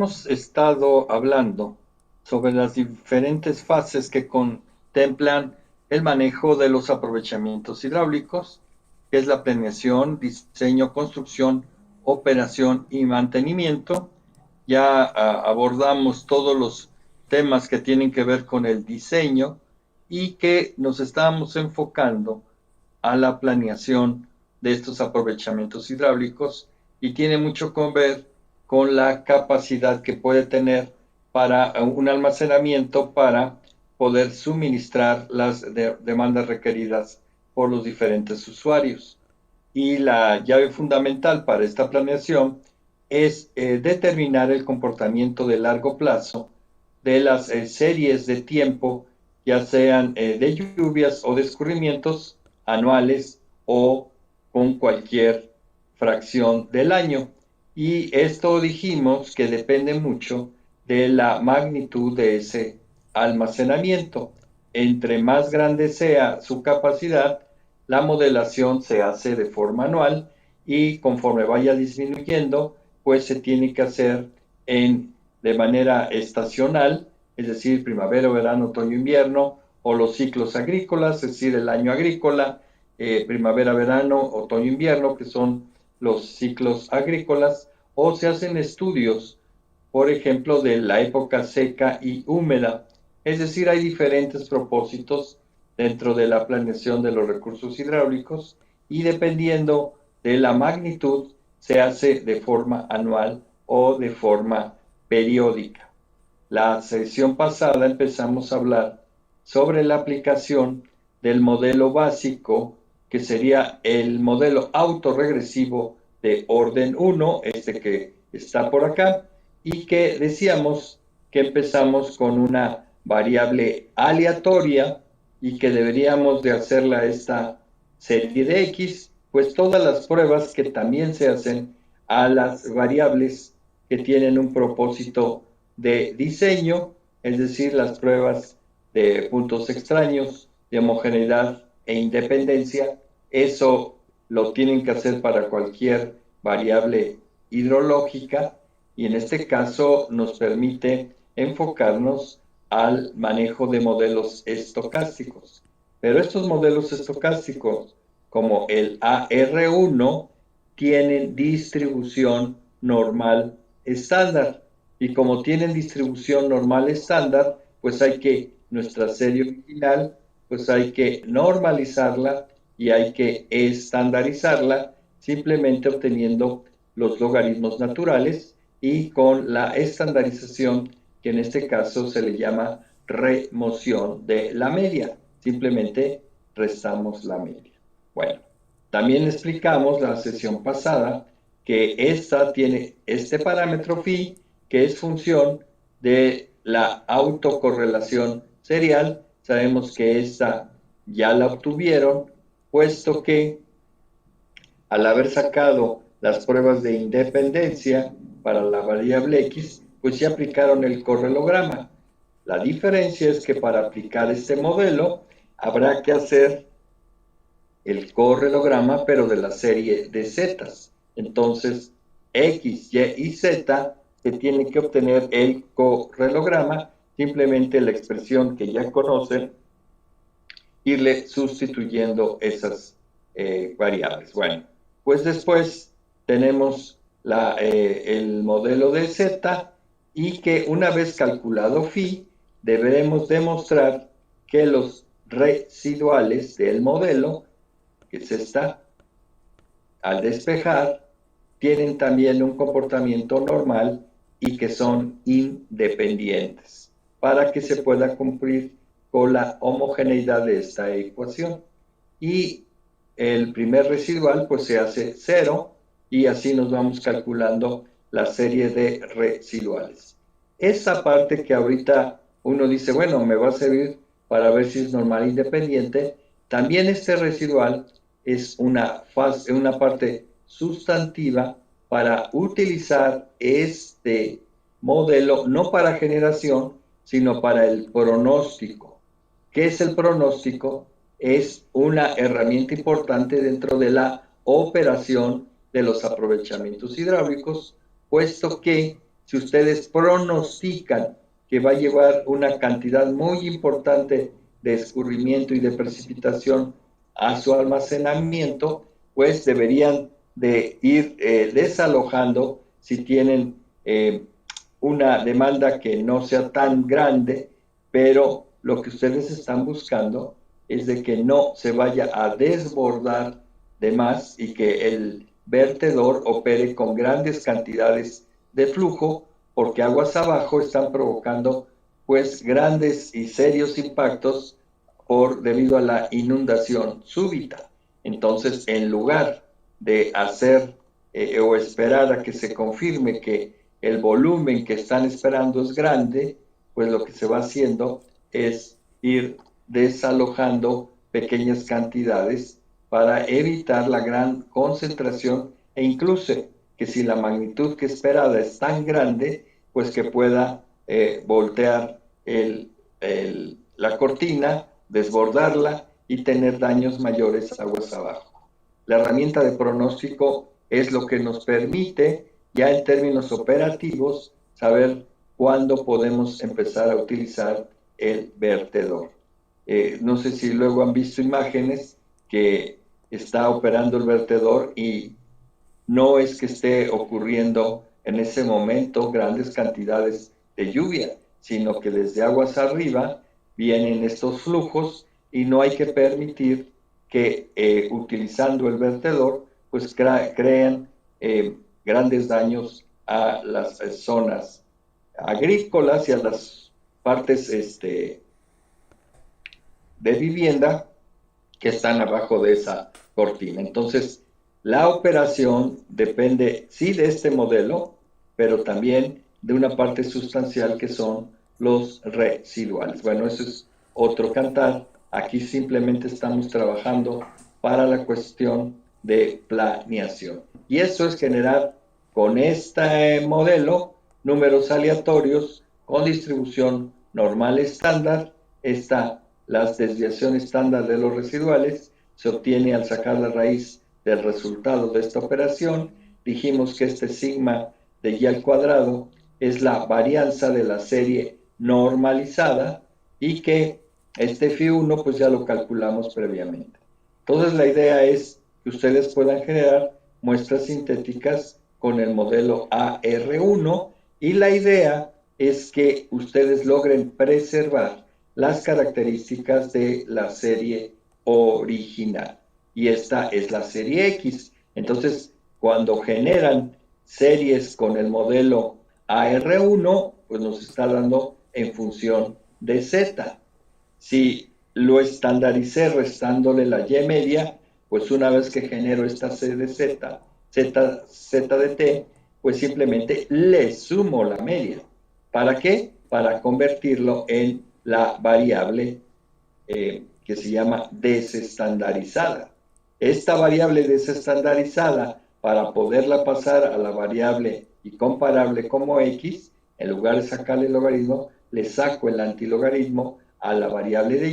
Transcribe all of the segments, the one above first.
Hemos estado hablando sobre las diferentes fases que contemplan el manejo de los aprovechamientos hidráulicos, que es la planeación, diseño, construcción, operación y mantenimiento. Ya abordamos todos los temas que tienen que ver con el diseño y que nos estamos enfocando a la planeación de estos aprovechamientos hidráulicos y tiene mucho que ver con la capacidad que puede tener para un almacenamiento para poder suministrar las demandas requeridas por los diferentes usuarios. Y la llave fundamental para esta planeación es determinar el comportamiento de largo plazo de las series de tiempo, ya sean de lluvias o de escurrimientos anuales o con cualquier fracción del año. Y esto dijimos que depende mucho de la magnitud de ese almacenamiento. Entre más grande sea su capacidad, la modelación se hace de forma anual y conforme vaya disminuyendo, pues se tiene que hacer de manera estacional, es decir, primavera, verano, otoño, invierno, o los ciclos agrícolas, es decir, el año agrícola, primavera, verano, otoño, invierno, que son los ciclos agrícolas, o se hacen estudios, por ejemplo, de la época seca y húmeda. Es decir, hay diferentes propósitos dentro de la planeación de los recursos hidráulicos y dependiendo de la magnitud se hace de forma anual o de forma periódica. La sesión pasada empezamos a hablar sobre la aplicación del modelo básico, que sería el modelo autorregresivo de orden 1, este que está por acá, y que decíamos que empezamos con una variable aleatoria y que deberíamos de hacerla esta serie de X, pues todas las pruebas que también se hacen a las variables que tienen un propósito de diseño, es decir, las pruebas de puntos extraños, de homogeneidad e independencia. Eso lo tienen que hacer para cualquier variable hidrológica y en este caso nos permite enfocarnos al manejo de modelos estocásticos. Pero estos modelos estocásticos, como el AR1, tienen distribución normal estándar. Y como tienen distribución normal estándar, pues hay que, nuestra serie original, pues hay que normalizarla y hay que estandarizarla, simplemente obteniendo los logaritmos naturales y con la estandarización, que en este caso se le llama remoción de la media. Simplemente restamos la media. Bueno, también explicamos la sesión pasada que esta tiene este parámetro phi, que es función de la autocorrelación serial. Sabemos que esta ya la obtuvieron, puesto que al haber sacado las pruebas de independencia para la variable X, pues ya aplicaron el correlograma. La diferencia es que para aplicar este modelo habrá que hacer el correlograma, pero de la serie de zetas. Entonces, X, Y y Z se tiene que obtener el correlograma, simplemente la expresión que ya conocen, irle sustituyendo esas variables. Bueno, pues después tenemos el modelo de Z y que una vez calculado phi, deberemos demostrar que los residuales del modelo, que es esta, al despejar, tienen también un comportamiento normal y que son independientes para que se pueda cumplir con la homogeneidad de esta ecuación. Y el primer residual pues se hace 0 y así nos vamos calculando la serie de residuales. Esa parte que ahorita uno dice, bueno, me va a servir para ver si es normal e independiente, también este residual es una parte sustantiva para utilizar este modelo no para generación, sino para el pronóstico. ¿Qué es el pronóstico? Es una herramienta importante dentro de la operación de los aprovechamientos hidráulicos, puesto que si ustedes pronostican que va a llevar una cantidad muy importante de escurrimiento y de precipitación a su almacenamiento, pues deberían de ir desalojando si tienen una demanda que no sea tan grande, pero lo que ustedes están buscando es de que no se vaya a desbordar de más y que el vertedor opere con grandes cantidades de flujo, porque aguas abajo están provocando pues grandes y serios impactos debido a la inundación súbita. Entonces, en lugar de hacer o esperar a que se confirme que el volumen que están esperando es grande, pues lo que se va haciendo es ir desalojando pequeñas cantidades para evitar la gran concentración e incluso que si la magnitud que esperada es tan grande, pues que pueda voltear la cortina, desbordarla y tener daños mayores aguas abajo. La herramienta de pronóstico es lo que nos permite, ya en términos operativos, saber cuándo podemos empezar a utilizar el vertedor. No sé si luego han visto imágenes que está operando el vertedor y no es que esté ocurriendo en ese momento grandes cantidades de lluvia, sino que desde aguas arriba vienen estos flujos y no hay que permitir que utilizando el vertedor pues crean grandes daños a las zonas agrícolas y a las partes de vivienda que están abajo de esa cortina. Entonces, la operación depende, sí, de este modelo, pero también de una parte sustancial que son los residuales. Bueno, eso es otro cantar. Aquí simplemente estamos trabajando para la cuestión de planeación. Y eso es generar con este modelo números aleatorios con distribución normal estándar. Las desviaciones estándar de los residuales se obtiene al sacar la raíz del resultado de esta operación. Dijimos que este sigma de y al cuadrado es la varianza de la serie normalizada y que este Φ1 pues ya lo calculamos previamente. Entonces la idea es que ustedes puedan generar muestras sintéticas con el modelo AR1 y la idea es que ustedes logren preservar las características de la serie original. Y esta es la serie X. Entonces, cuando generan series con el modelo AR1, pues nos está dando en función de Z. Si lo estandaricé restándole la Y media, pues una vez que genero esta C de Z, Z de T, pues simplemente le sumo la media. ¿Para qué? Para convertirlo en la variable que se llama desestandarizada. Esta variable desestandarizada, para poderla pasar a la variable y comparable como X, en lugar de sacarle el logaritmo, le saco el antilogaritmo a la variable de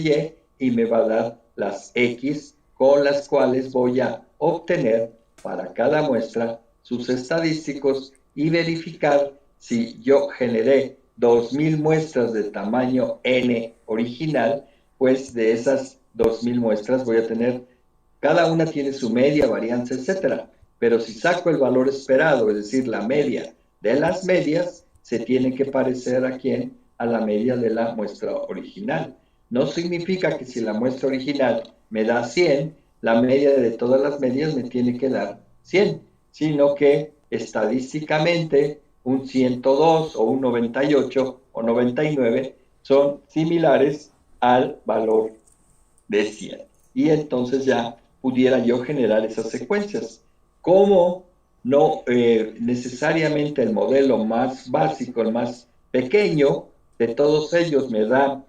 Y y me va a dar las X con las cuales voy a obtener para cada muestra sus estadísticos y verificar si yo generé 2000 muestras de tamaño N original, pues de esas 2000 muestras voy a tener, cada una tiene su media, varianza, etcétera. Pero si saco el valor esperado, es decir, la media de las medias, se tiene que parecer a quién, a la media de la muestra original. No significa que si la muestra original me da 100, la media de todas las medias me tiene que dar 100, sino que estadísticamente un 102 o un 98 o 99 son similares al valor de 100. Y entonces ya pudiera yo generar esas secuencias. Como no necesariamente el modelo más básico, el más pequeño de todos ellos me da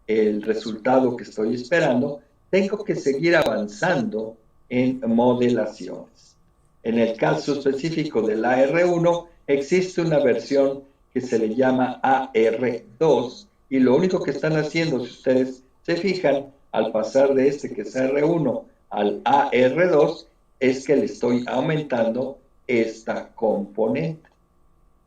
el resultado que estoy esperando, tengo que seguir avanzando en modelaciones. En el caso específico del AR1, existe una versión que se le llama AR2 y lo único que están haciendo, si ustedes se fijan, al pasar de este que es AR1 al AR2, es que le estoy aumentando esta componente.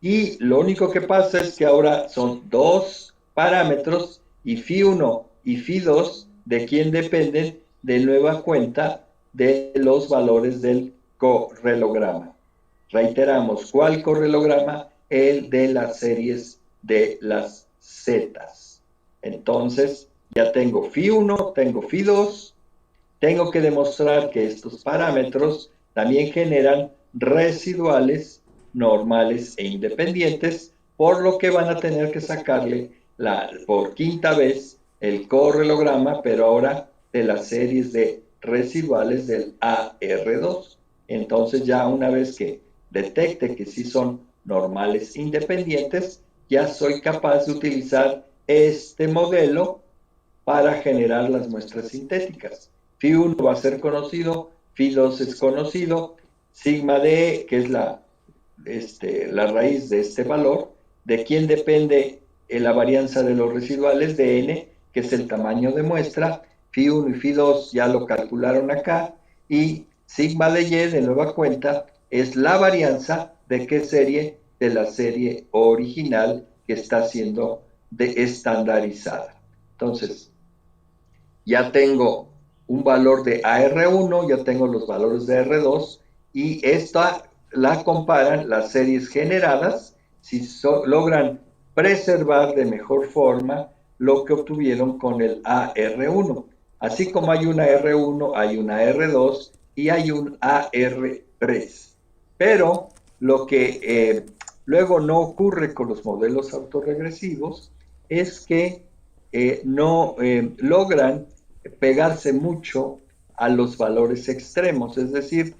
Y lo único que pasa es que ahora son dos parámetros y phi1 y phi2 de quién dependen de nueva cuenta de los valores del correlograma. Reiteramos, ¿cuál correlograma? El de las series de las zetas. Entonces, ya tengo phi1, tengo phi2, tengo que demostrar que estos parámetros también generan residuales normales e independientes, por lo que van a tener que sacarle por quinta vez el correlograma, pero ahora de las series de residuales del AR2. Entonces ya una vez que detecte que sí son normales independientes, ya soy capaz de utilizar este modelo para generar las muestras sintéticas. Phi1 va a ser conocido, Phi2 es conocido, sigma D, que es la raíz de este valor, de quién depende la varianza de los residuales de N, que es el tamaño de muestra, Phi1 y Phi2 ya lo calcularon acá, y sigma de Y de nueva cuenta es la varianza de qué serie, de la serie original que está siendo estandarizada. Entonces, ya tengo un valor de AR1, ya tengo los valores de R2 y esta la comparan las series generadas si logran preservar de mejor forma lo que obtuvieron con el AR1. Así como hay una R1, hay una R2 y hay un AR3. Pero lo que luego no ocurre con los modelos autorregresivos es que no logran pegarse mucho a los valores extremos, es decir,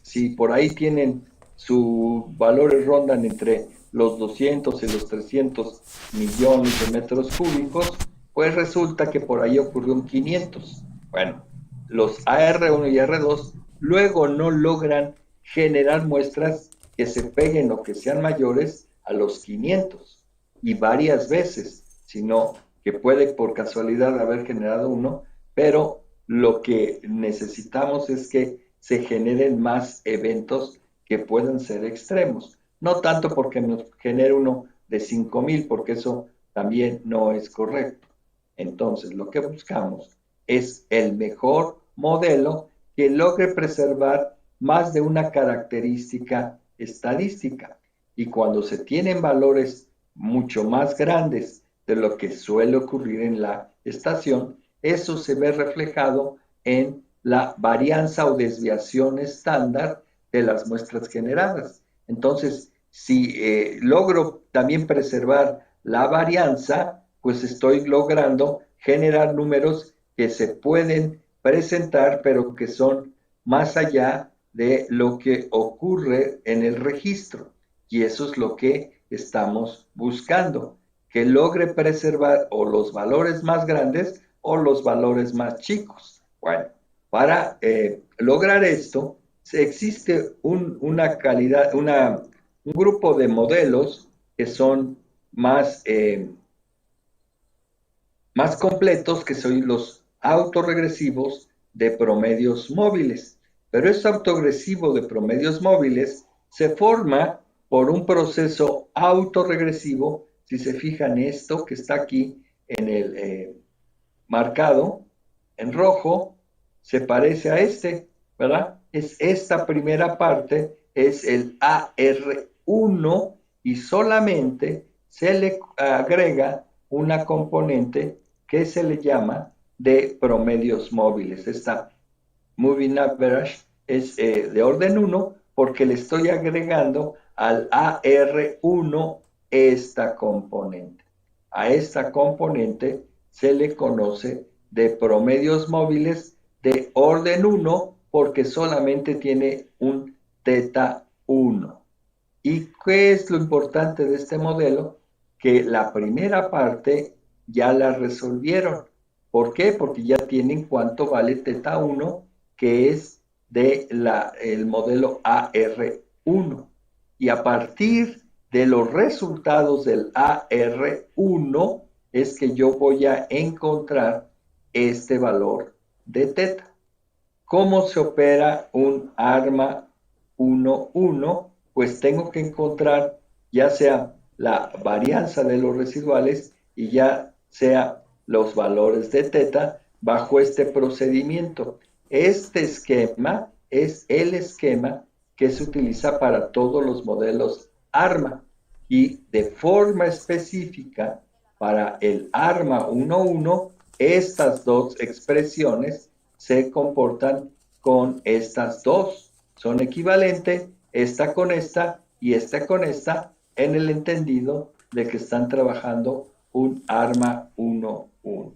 si por ahí tienen sus valores rondan entre los 200 y los 300 millones de metros cúbicos, pues resulta que por ahí ocurrió un 500. Bueno, los AR1 y AR2 luego no logran generar muestras que se peguen o que sean mayores a los 500 y varias veces, sino que puede por casualidad haber generado uno, pero lo que necesitamos es que se generen más eventos que puedan ser extremos. No tanto porque nos genere uno de 5,000, porque eso también no es correcto. Entonces, lo que buscamos es el mejor modelo que logre preservar más de una característica estadística. Y cuando se tienen valores mucho más grandes de lo que suele ocurrir en la estación, eso se ve reflejado en la varianza o desviación estándar de las muestras generadas. Entonces, si logro también preservar la varianza, pues estoy logrando generar números que se pueden presentar, pero que son más allá de lo que ocurre en el registro. Y eso es lo que estamos buscando, que logre preservar o los valores más grandes o los valores más chicos. Bueno, para lograr esto, existe un grupo de modelos que son más completos, que son los autorregresivos de promedios móviles. Pero este autoregresivo de promedios móviles se forma por un proceso autorregresivo. Si se fijan, esto que está aquí en el marcado en rojo se parece a este, ¿verdad? Es esta primera parte, es el AR1 y solamente se le agrega una componente que se le llama de promedios móviles. Esta moving average es de orden 1 porque le estoy agregando al AR1 esta componente. A esta componente se le conoce de promedios móviles de orden 1 porque solamente tiene un teta 1. ¿Y qué es lo importante de este modelo? Que la primera parte ya la resolvieron. ¿Por qué? Porque ya tienen cuánto vale teta 1, que es el modelo AR1. Y a partir de los resultados del AR1 es que yo voy a encontrar este valor de teta. ¿Cómo se opera un ARMA 1,1? Pues tengo que encontrar ya sea la varianza de los residuales y ya sea los valores de teta bajo este procedimiento. Este esquema es el esquema que se utiliza para todos los modelos ARMA y de forma específica para el ARMA 1.1, estas dos expresiones se comportan con estas dos. Son equivalentes, esta con esta y esta con esta, en el entendido de que están trabajando un ARMA 1.1.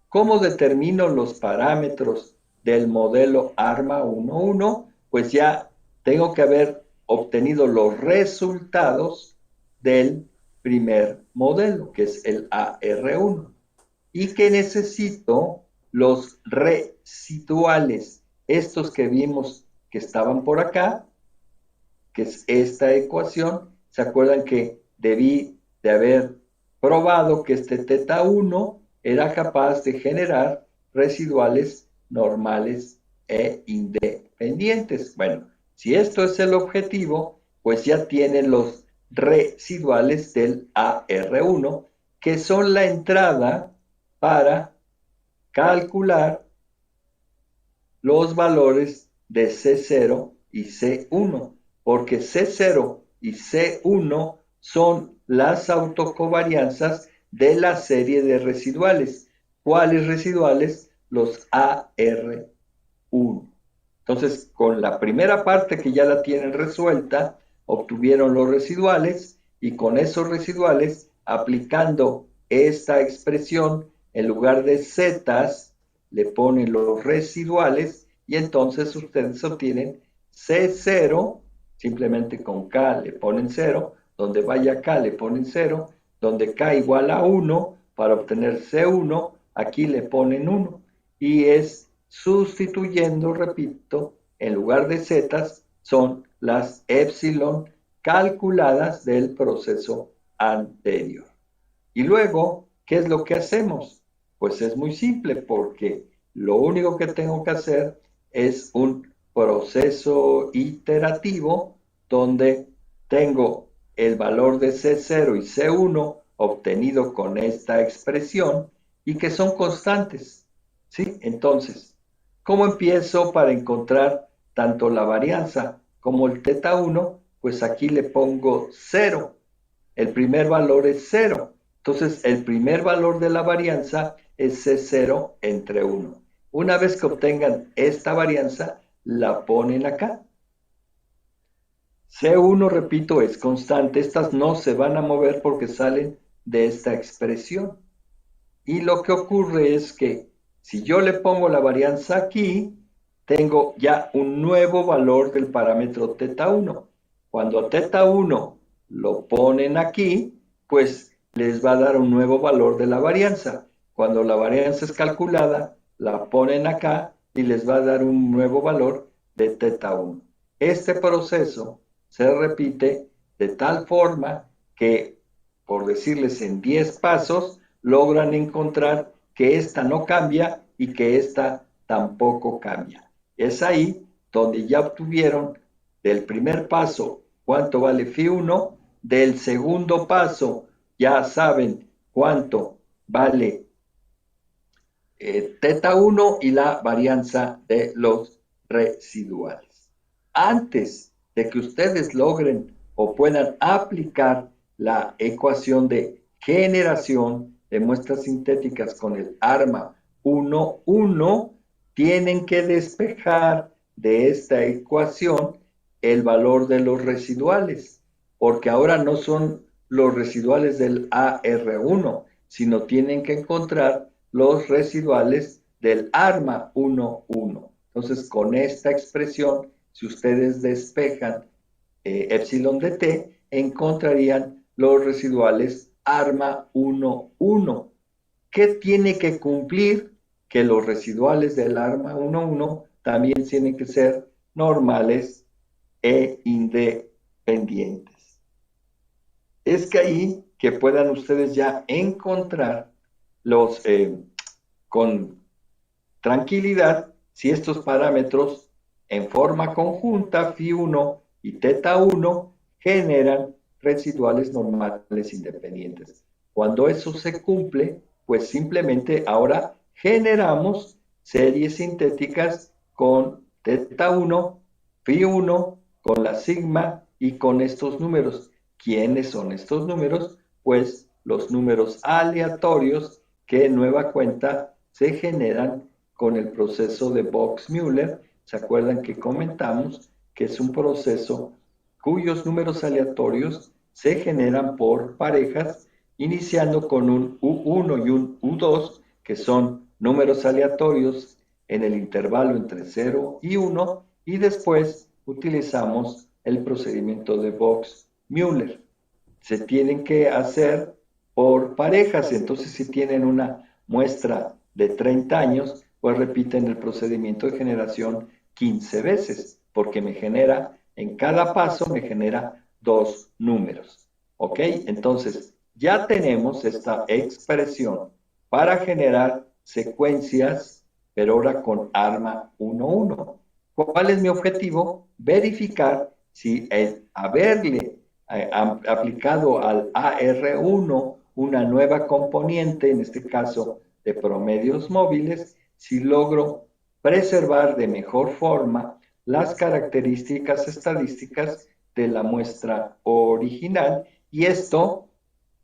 ¿Cómo determino los parámetros del modelo ARMA 1.1? Pues ya tengo que haber obtenido los resultados del primer modelo, que es el AR1. Y que necesito los residuales, estos que vimos que estaban por acá, que es esta ecuación. ¿Se acuerdan que debí de haber probado que este teta 1 era capaz de generar residuales normales e independientes? Bueno, si esto es el objetivo, pues ya tienen los residuales del AR1, que son la entrada para calcular los valores de C0 y C1, porque C0 y C1 son las autocovarianzas de la serie de residuales. ¿Cuáles residuales? Los AR1. Entonces, con la primera parte que ya la tienen resuelta, obtuvieron los residuales y con esos residuales, aplicando esta expresión, en lugar de zetas, le ponen los residuales y entonces ustedes obtienen C0, simplemente con K le ponen 0, donde vaya K le ponen 0, donde K igual a 1, para obtener C1, aquí le ponen 1. Y es sustituyendo, repito, en lugar de zetas, son las épsilon calculadas del proceso anterior. Y luego, ¿qué es lo que hacemos? Pues es muy simple, porque lo único que tengo que hacer es un proceso iterativo donde tengo el valor de C0 y C1 obtenido con esta expresión y que son constantes, ¿sí? Entonces, ¿cómo empiezo para encontrar tanto la varianza como el teta 1? Pues aquí le pongo 0. El primer valor es 0. Entonces, el primer valor de la varianza es C0 entre 1. Una vez que obtengan esta varianza, la ponen acá. C1, repito, es constante. Estas no se van a mover porque salen de esta expresión. Y lo que ocurre es que si yo le pongo la varianza aquí, tengo ya un nuevo valor del parámetro teta 1. Cuando teta 1 lo ponen aquí, pues les va a dar un nuevo valor de la varianza. Cuando la varianza es calculada, la ponen acá y les va a dar un nuevo valor de teta 1. Este proceso se repite de tal forma que, por decirles en 10 pasos, logran encontrar que esta no cambia y que esta tampoco cambia. Es ahí donde ya obtuvieron del primer paso cuánto vale Φ1, del segundo paso ya saben cuánto vale teta 1 y la varianza de los residuales. Antes de que ustedes logren o puedan aplicar la ecuación de generación de muestras sintéticas con el ARMA 1.1, tienen que despejar de esta ecuación el valor de los residuales, porque ahora no son los residuales del AR1, sino tienen que encontrar los residuales del ARMA 1.1. Entonces, con esta expresión, si ustedes despejan epsilon de t, encontrarían los residuales ARMA 1.1. ¿Qué tiene que cumplir? Que los residuales del ARMA 1.1 también tienen que ser normales e independientes. Es que ahí que puedan ustedes ya encontrar los con tranquilidad si estos parámetros en forma conjunta, Φ1 y teta 1, generan residuales normales independientes. Cuando eso se cumple, pues simplemente ahora generamos series sintéticas con teta 1, phi 1, con la sigma y con estos números. ¿Quiénes son estos números? Pues los números aleatorios que nueva cuenta se generan con el proceso de Box-Müller. ¿Se acuerdan que comentamos que es un proceso cuyos números aleatorios se generan por parejas, iniciando con un U1 y un U2, que son números aleatorios en el intervalo entre 0 y 1, y después utilizamos el procedimiento de Box-Müller. Se tienen que hacer por parejas, entonces si tienen una muestra de 30 años, pues repiten el procedimiento de generación 15 veces, porque me genera, en cada paso me genera 2 números. ¿Ok? Entonces, ya tenemos esta expresión para generar secuencias, pero ahora con arma 1-1. ¿Cuál es mi objetivo? Verificar si el haberle aplicado al AR1 una nueva componente, en este caso de promedios móviles, si logro preservar de mejor forma las características estadísticas de la muestra original. Y esto,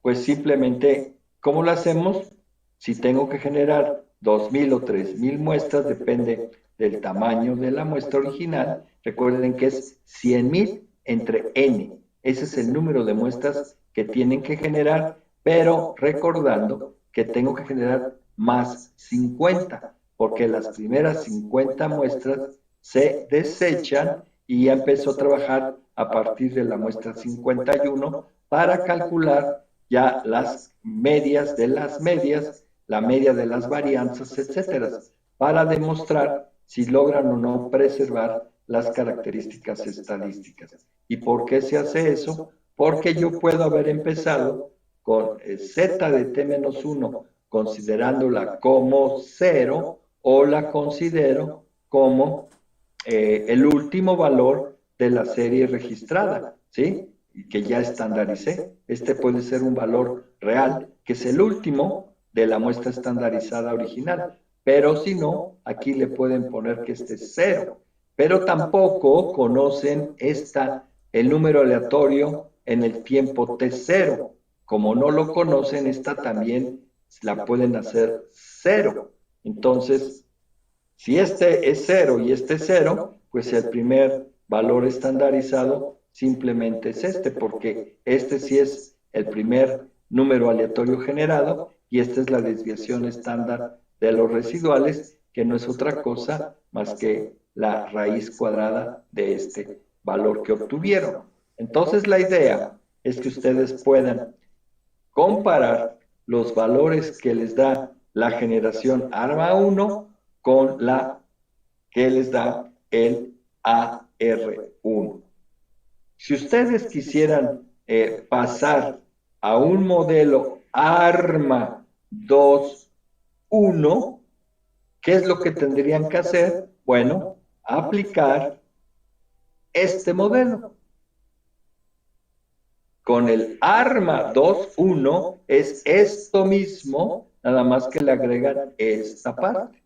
pues simplemente, ¿cómo lo hacemos? Si tengo que generar 2.000 o 3.000 muestras, depende del tamaño de la muestra original. Recuerden que es 100.000 entre n. Ese es el número de muestras que tienen que generar, pero recordando que tengo que generar más 50, porque las primeras 50 muestras se desechan y ya empezó a trabajar a partir de la muestra 51 para calcular ya las medias de las medias, la media de las varianzas, etcétera, para demostrar si logran o no preservar las características estadísticas. ¿Y por qué se hace eso? Porque yo puedo haber empezado con z de t-1 considerándola como 0 o la considero como el último valor de la serie registrada, ¿sí? Y que ya estandaricé. Este puede ser un valor real, que es el último de la muestra estandarizada original. Pero si no, aquí le pueden poner que este es 0. Pero tampoco conocen el número aleatorio en el tiempo t0. Como no lo conocen, esta también la pueden hacer 0. Entonces, si este es 0 y este es 0, pues el primer valor estandarizado simplemente es este, porque este sí es el primer número aleatorio generado y esta es la desviación estándar de los residuales, que no es otra cosa más que la raíz cuadrada de este valor que obtuvieron. Entonces la idea es que ustedes puedan comparar los valores que les da la generación ARMA 1 con la que les da el AR1. Si ustedes quisieran pasar a un modelo ARMA 2.1, ¿qué es lo que tendrían que hacer? Bueno, aplicar este modelo. Con el ARMA 2.1 es esto mismo, nada más que le agregan esta parte,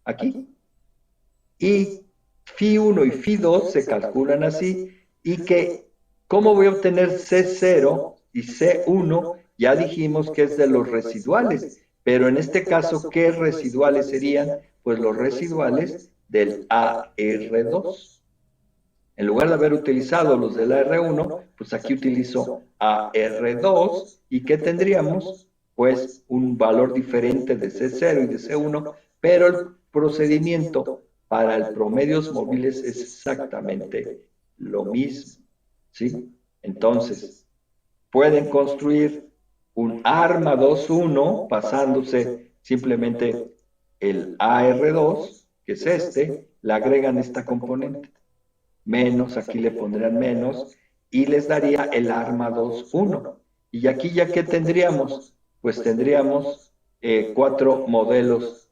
aquí. Y Φ1 y Φ2 se calculan así, y que, ¿cómo voy a obtener C0 y C1? Ya dijimos que es de los residuales, pero en este caso, ¿qué residuales serían? Pues los residuales del AR2. En lugar de haber utilizado los del AR1, pues aquí utilizo AR2, ¿y qué tendríamos? Pues un valor diferente de C0 y de C1, pero el procedimiento para el promedios móviles es exactamente lo mismo, ¿sí? Entonces, pueden construir un ARMA 2.1 pasándose simplemente el AR2, que es este, le agregan esta componente menos, aquí le pondrían menos, y les daría el ARMA 2.1. Y aquí ya que tendríamos, pues tendríamos 4 modelos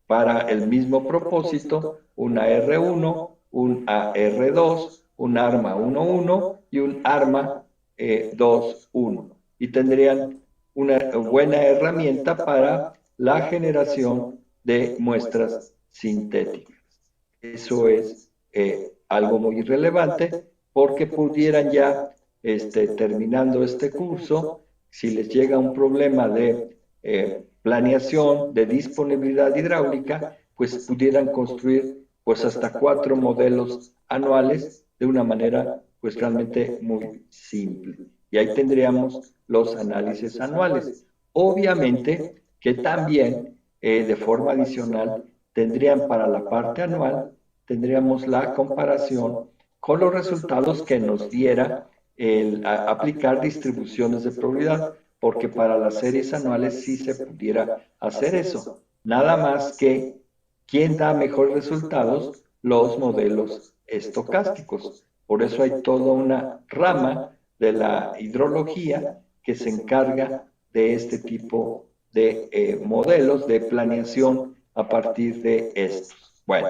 para el mismo propósito, un AR1, un AR2, un ARMA 1.1 y un ARMA 2.1. Y tendrían una buena herramienta para la generación de muestras sintéticas. Eso es algo muy relevante porque pudieran ya, terminando este curso, si les llega un problema de planeación, de disponibilidad hidráulica, pues pudieran construir pues hasta 4 modelos anuales de una manera pues realmente muy simple. Y ahí tendríamos los análisis anuales. Obviamente que también de forma adicional tendrían para la parte anual, tendríamos la comparación con los resultados que nos diera el aplicar distribuciones de probabilidad, porque para las series anuales sí se pudiera hacer eso. Nada más que, ¿quién da mejores resultados? Los modelos estocásticos. Por eso hay toda una rama de la hidrología que se encarga de este tipo de modelos de planeación a partir de estos. Bueno,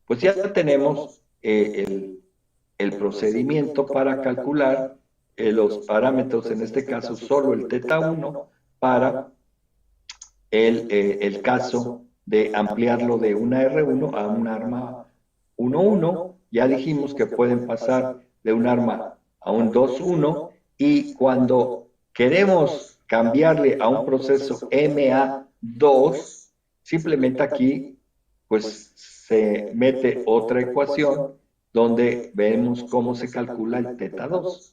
pues ya tenemos el procedimiento para calcular los parámetros, en este caso solo el teta 1, para el caso de ampliarlo de una R1 a un arma 1.1. Ya dijimos que pueden pasar de un arma a un 2.1 y cuando queremos cambiarle a un proceso MA2, simplemente aquí pues se mete otra ecuación donde vemos cómo se calcula el teta 2.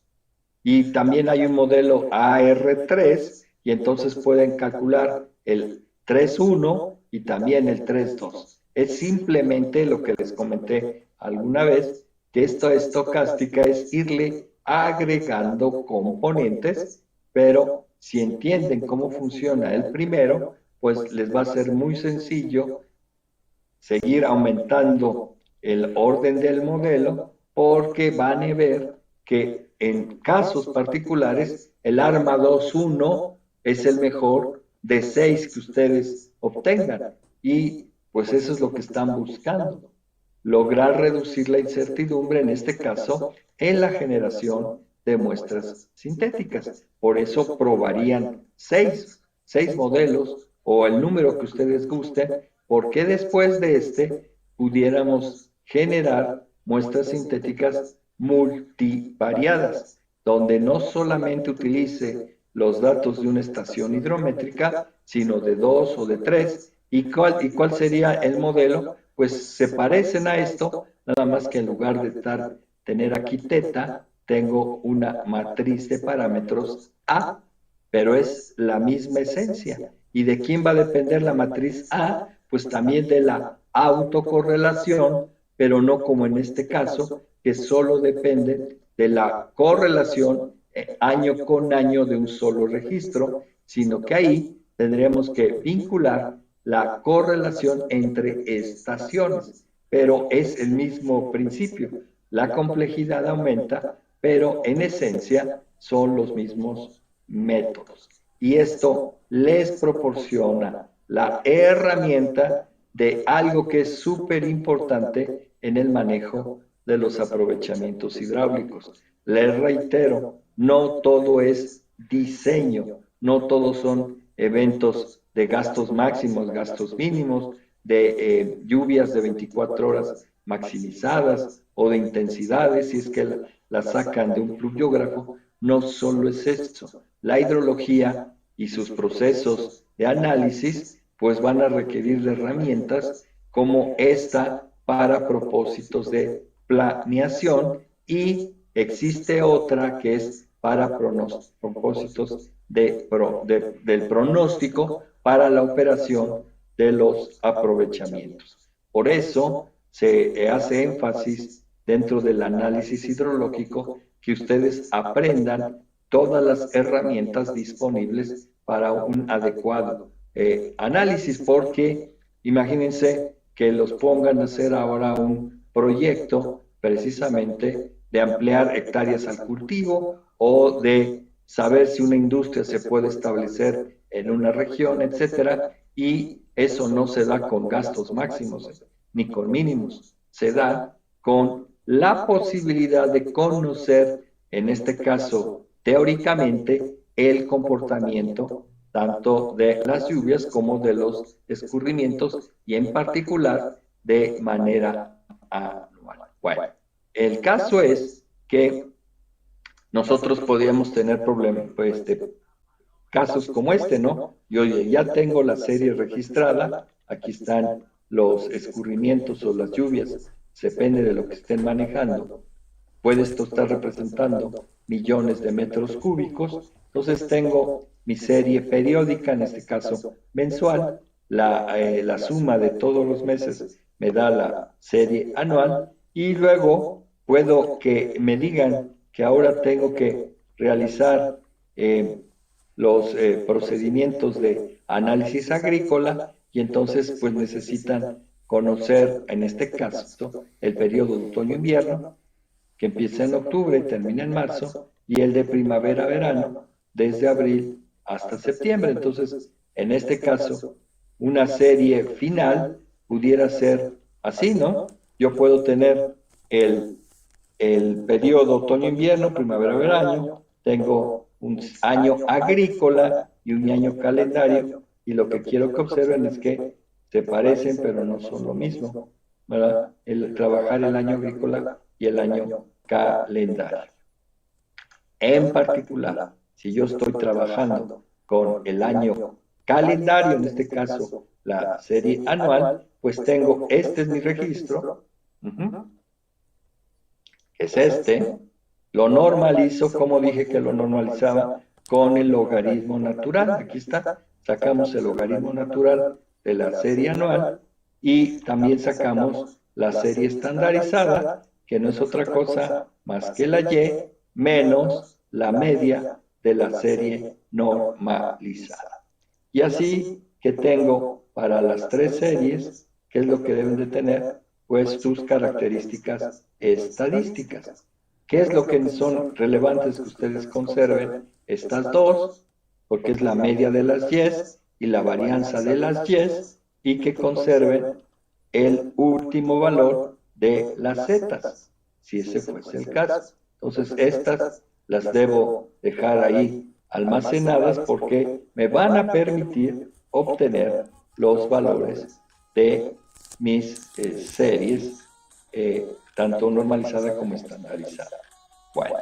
Y también hay un modelo AR3 y entonces pueden calcular el 3.1 y también el 3.2. Es simplemente lo que les comenté alguna vez, que esta estocástica es irle agregando componentes, pero si entienden cómo funciona el primero, pues les va a ser muy sencillo seguir aumentando el orden del modelo porque van a ver que en casos particulares el arma 2.1 es el mejor de 6 que ustedes obtengan y pues eso es lo que están buscando, lograr reducir la incertidumbre en este caso en la generación de muestras sintéticas. Por eso probarían 6 modelos o el número que ustedes gusten, porque después de pudiéramos generar muestras sintéticas multivariadas, donde no solamente utilice los datos de una estación hidrométrica, sino de 2 o de 3. ¿Y cuál sería el modelo? Pues se parecen a esto, nada más que en lugar de tener aquí teta, tengo una matriz de parámetros A, pero es la misma esencia. ¿Y de quién va a depender la matriz A? Pues también de la autocorrelación, pero no como en este caso, que solo depende de la correlación año con año de un solo registro, sino que ahí tendríamos que vincular la correlación entre estaciones, pero es el mismo principio. La complejidad aumenta, pero en esencia son los mismos métodos. Y esto les proporciona la herramienta de algo que es súper importante en el manejo de los aprovechamientos hidráulicos. Les reitero, no todo es diseño, no todos son eventos de gastos máximos, gastos mínimos, de lluvias de 24 horas maximizadas o de intensidades, si es que la sacan de un pluviógrafo. No solo es esto, la hidrología y sus procesos de análisis pues van a requerir de herramientas como esta para propósitos de planeación y existe otra que es para propósitos del pronóstico para la operación de los aprovechamientos. Por eso se hace énfasis dentro del análisis hidrológico que ustedes aprendan todas las herramientas disponibles para un adecuado análisis, porque imagínense que los pongan a hacer ahora un proyecto precisamente de ampliar hectáreas al cultivo o de saber si una industria se puede establecer en una región, etcétera, y eso no se da con gastos máximos ni con mínimos, se da con la posibilidad de conocer, en este caso, teóricamente, el comportamiento tanto de las lluvias como de los escurrimientos y en particular de manera anual. Bueno, el caso es que nosotros podríamos tener problemas, pues, casos como este, ¿no? Y oye, ya tengo la serie registrada, aquí están los escurrimientos o las lluvias, depende de lo que estén manejando. Puede esto estar representando millones de metros cúbicos, entonces tengo mi serie periódica, en este caso mensual, la suma de todos los meses me da la serie anual y luego puedo que me digan que ahora tengo que realizar los procedimientos de análisis agrícola y entonces pues necesitan conocer en este caso el periodo de otoño-invierno que empieza en octubre y termina en marzo y el de primavera-verano desde abril hasta septiembre. Entonces, en este caso, una serie final pudiera ser así, ¿no? Yo puedo tener el periodo otoño-invierno, primavera-verano, tengo un año agrícola y un año calendario, y lo que quiero que observen es que se parecen, pero no son lo mismo, ¿verdad? El trabajar el año agrícola y el año calendario. En particular, si yo estoy trabajando con el año calendario, en este caso la serie anual, pues tengo, este es mi registro, que es este, lo normalizo, como dije que lo normalizaba, con el logaritmo natural. Aquí está, sacamos el logaritmo natural de la serie anual y también sacamos la serie estandarizada, que no es otra cosa más que la Y menos la media de la serie normalizada. Y así que tengo para las tres series, ¿qué es lo que deben de tener? Pues sus características estadísticas. ¿Qué es lo que son relevantes que ustedes conserven? Estas dos, porque es la media de las Y's y la varianza de las Y's, y que conserven el último valor de las Z's, si ese fuese el caso. Entonces, estas las debo dejar ahí almacenadas porque me van a permitir obtener los valores de mis series, tanto normalizada como estandarizada. Bueno,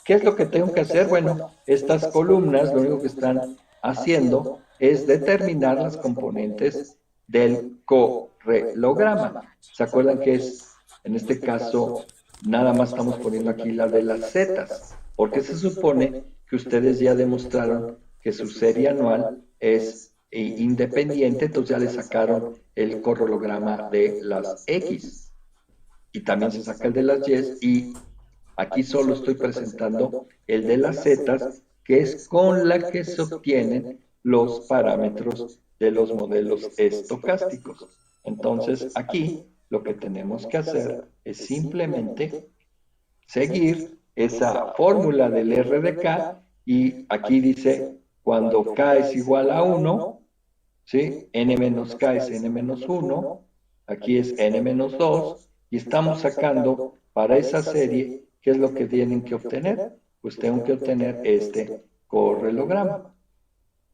¿qué es lo que tengo que hacer? Bueno, estas columnas lo único que están haciendo es determinar las componentes del correlograma. ¿Se acuerdan que es, en este caso, nada más estamos poniendo aquí la de las zetas? Porque se supone que ustedes ya demostraron que su serie anual es independiente, entonces ya le sacaron el correlograma de las X. Y también se saca el de las Y y aquí solo estoy presentando el de las zetas, que es con la que se obtienen los parámetros de los modelos estocásticos. Entonces, aquí lo que tenemos que hacer es simplemente seguir esa fórmula del R de K y aquí dice, cuando K es igual a 1, ¿sí? N menos K es N menos 1, aquí es N menos 2, y estamos sacando para esa serie, ¿qué es lo que tienen que obtener? Pues tengo que obtener este correlograma.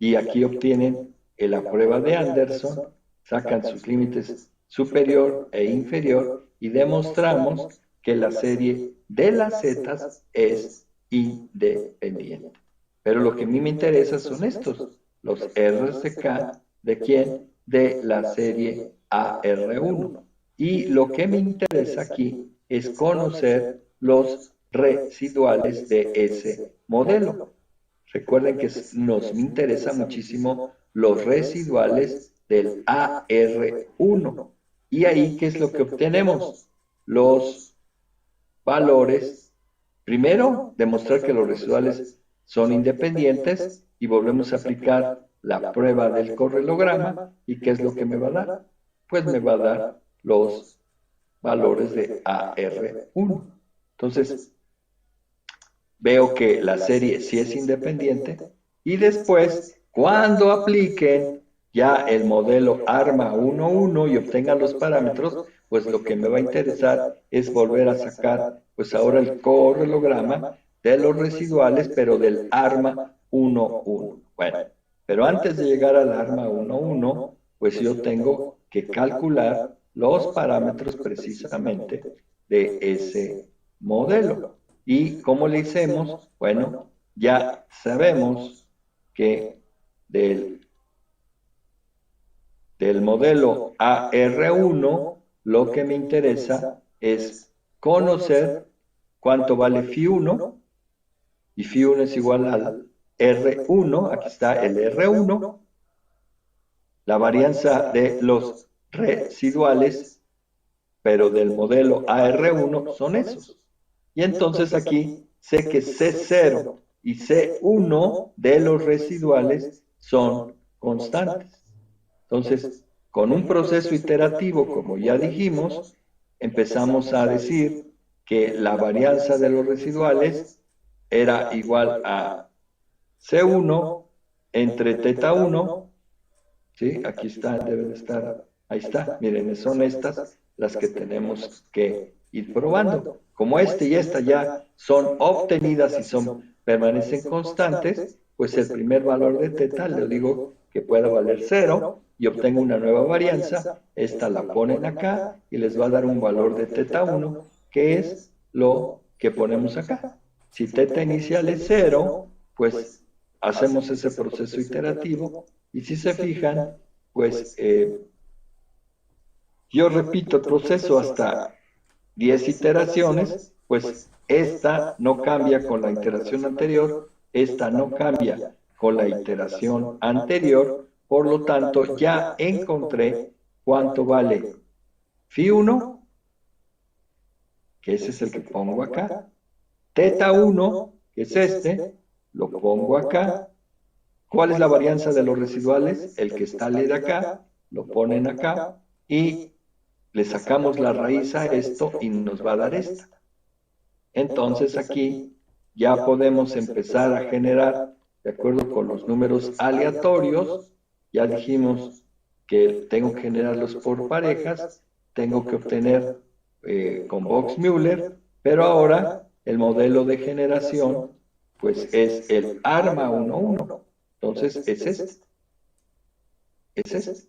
Y aquí obtienen la prueba de Anderson, sacan sus límites superior e inferior y demostramos que la serie de las zetas es independiente. Pero lo que a mí me interesa son estos, los R's de K, ¿de quién? De la serie AR1. Y lo que me interesa aquí es conocer los residuales de ese modelo. Recuerden que nos interesa muchísimo los residuales del AR1. Y ahí, ¿qué es lo que obtenemos? Los valores. Primero, demostrar que los residuales son independientes y volvemos a aplicar la prueba del correlograma. ¿Y qué es lo que me va a dar? Pues me va a dar los valores de AR1. Entonces, veo que la serie sí es independiente y después, cuando apliquen ya el modelo ARMA 1.1 y obtengan los parámetros, pues lo que me va a interesar es volver a sacar, pues ahora el correlograma de los residuales, pero del ARMA 1,1. Bueno, pero antes de llegar al ARMA 1,1, pues yo tengo que calcular los parámetros precisamente de ese modelo. ¿Y cómo le hicimos? Bueno, ya sabemos que del modelo AR1, lo que me interesa es conocer cuánto vale Φ1, y Φ1 es igual al R1, aquí está el R1, la varianza de los residuales, pero del modelo AR1 son esos. Y entonces aquí sé que C0 y C1 de los residuales son constantes. Entonces, con un proceso iterativo, como ya dijimos, empezamos a decir que la varianza de los residuales era igual a C1 entre θ1, ¿sí? Aquí está, debe de estar, ahí está, miren, son estas las que tenemos que ir probando. Como este y esta ya son obtenidas y permanecen constantes, pues el primer valor de θ le digo que pueda valer 0 y obtengo una nueva varianza, esta la ponen acá y les va a dar un valor de θ1, que es lo que ponemos acá. Si θ inicial es 0, pues hacemos ese proceso iterativo y si se fijan, pues yo repito el proceso hasta 10 iteraciones, pues esta no cambia con la iteración anterior, esta no cambia con la iteración anterior, por lo tanto ya encontré cuánto vale Φ1, que ese es el que pongo acá, θ1, que es este, lo pongo acá. ¿Cuál es la varianza de los residuales? El que está de acá, lo ponen acá y le sacamos la raíz a esto y nos va a dar esta. Entonces aquí ya podemos empezar a generar, de acuerdo con los números aleatorios, ya dijimos que tengo que generarlos por parejas, tengo que obtener con Box-Müller, pero ahora el modelo de generación pues es el ARMA 1,1. Entonces es este. Es este.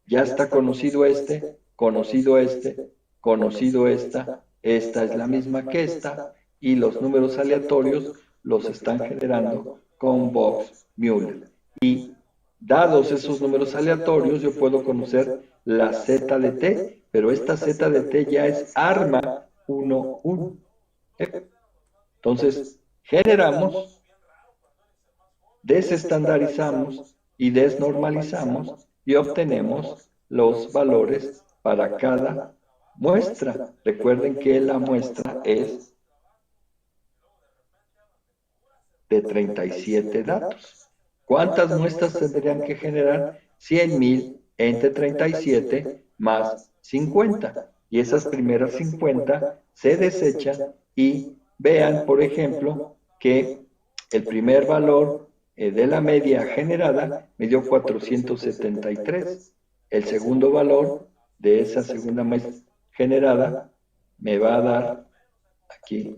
Ya está conocido este, conocido este, conocido esta. Esta es la misma que esta y los números aleatorios los están generando con Box-Müller. Y dados esos números aleatorios, yo puedo conocer la Z de T, pero esta Z de T ya es ARMA 1,1. Entonces, generamos, desestandarizamos y desnormalizamos y obtenemos los valores para cada muestra. Recuerden que la muestra es de 37 datos. ¿Cuántas muestras tendrían que generar? 100,000 entre 37 más 50. Y esas primeras 50 se desechan y vean, por ejemplo, que el primer valor de la media generada me dio 473. El segundo valor de esa segunda muestra generada me va a dar, aquí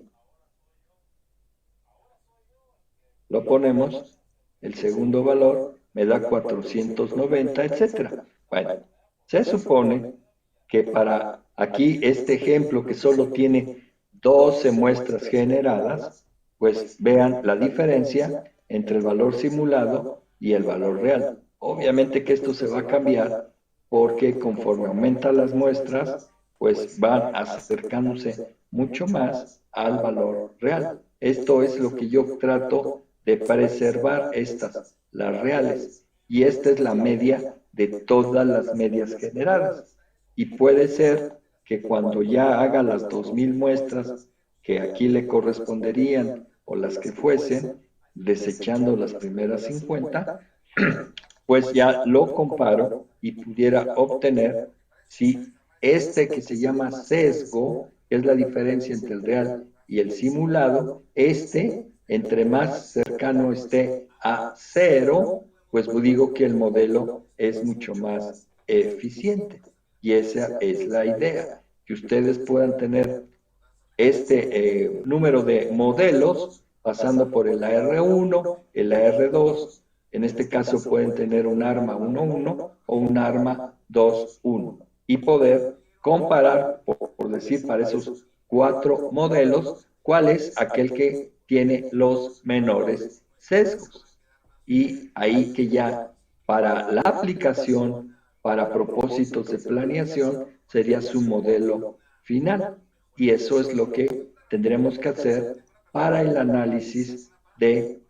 lo ponemos, el segundo valor me da 490, etcétera. Bueno, se supone que para aquí este ejemplo que solo tiene 12 muestras generadas, pues vean la diferencia entre el valor simulado y el valor real. Obviamente que esto se va a cambiar porque conforme aumentan las muestras, pues van acercándose mucho más al valor real. Esto es lo que yo trato de preservar, estas, las reales. Y esta es la media de todas las medias generadas. Y puede ser que cuando ya haga las 2000 muestras que aquí le corresponderían o las que fuesen, desechando las primeras 50, pues ya lo comparo y pudiera obtener si este que se llama sesgo, que es la diferencia entre el real y el simulado, este, entre más cercano esté a 0, pues digo que el modelo es mucho más eficiente. y esa es la idea, que ustedes puedan tener número de modelos pasando por el AR1, el AR2, en este caso pueden tener un arma 1.1 o un arma 2.1 y poder comparar, por decir, para esos 4 modelos, cuál es aquel que tiene los menores sesgos. Y ahí que ya para la aplicación, para propósitos de planeación, sería su modelo final. Y eso es lo que tendremos que hacer para el análisis de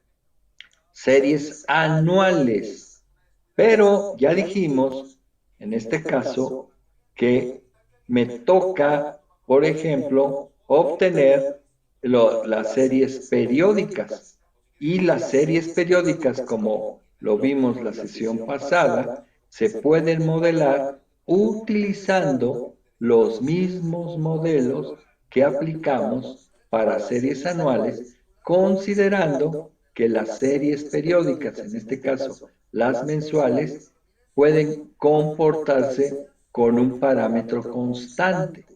series anuales. Pero ya dijimos, en este caso, que me toca, por ejemplo, obtener las series periódicas. Y las series periódicas, como lo vimos la sesión pasada, se pueden modelar utilizando los mismos modelos que aplicamos para series anuales, considerando que las series periódicas, en este caso las mensuales, pueden comportarse con un parámetro constante.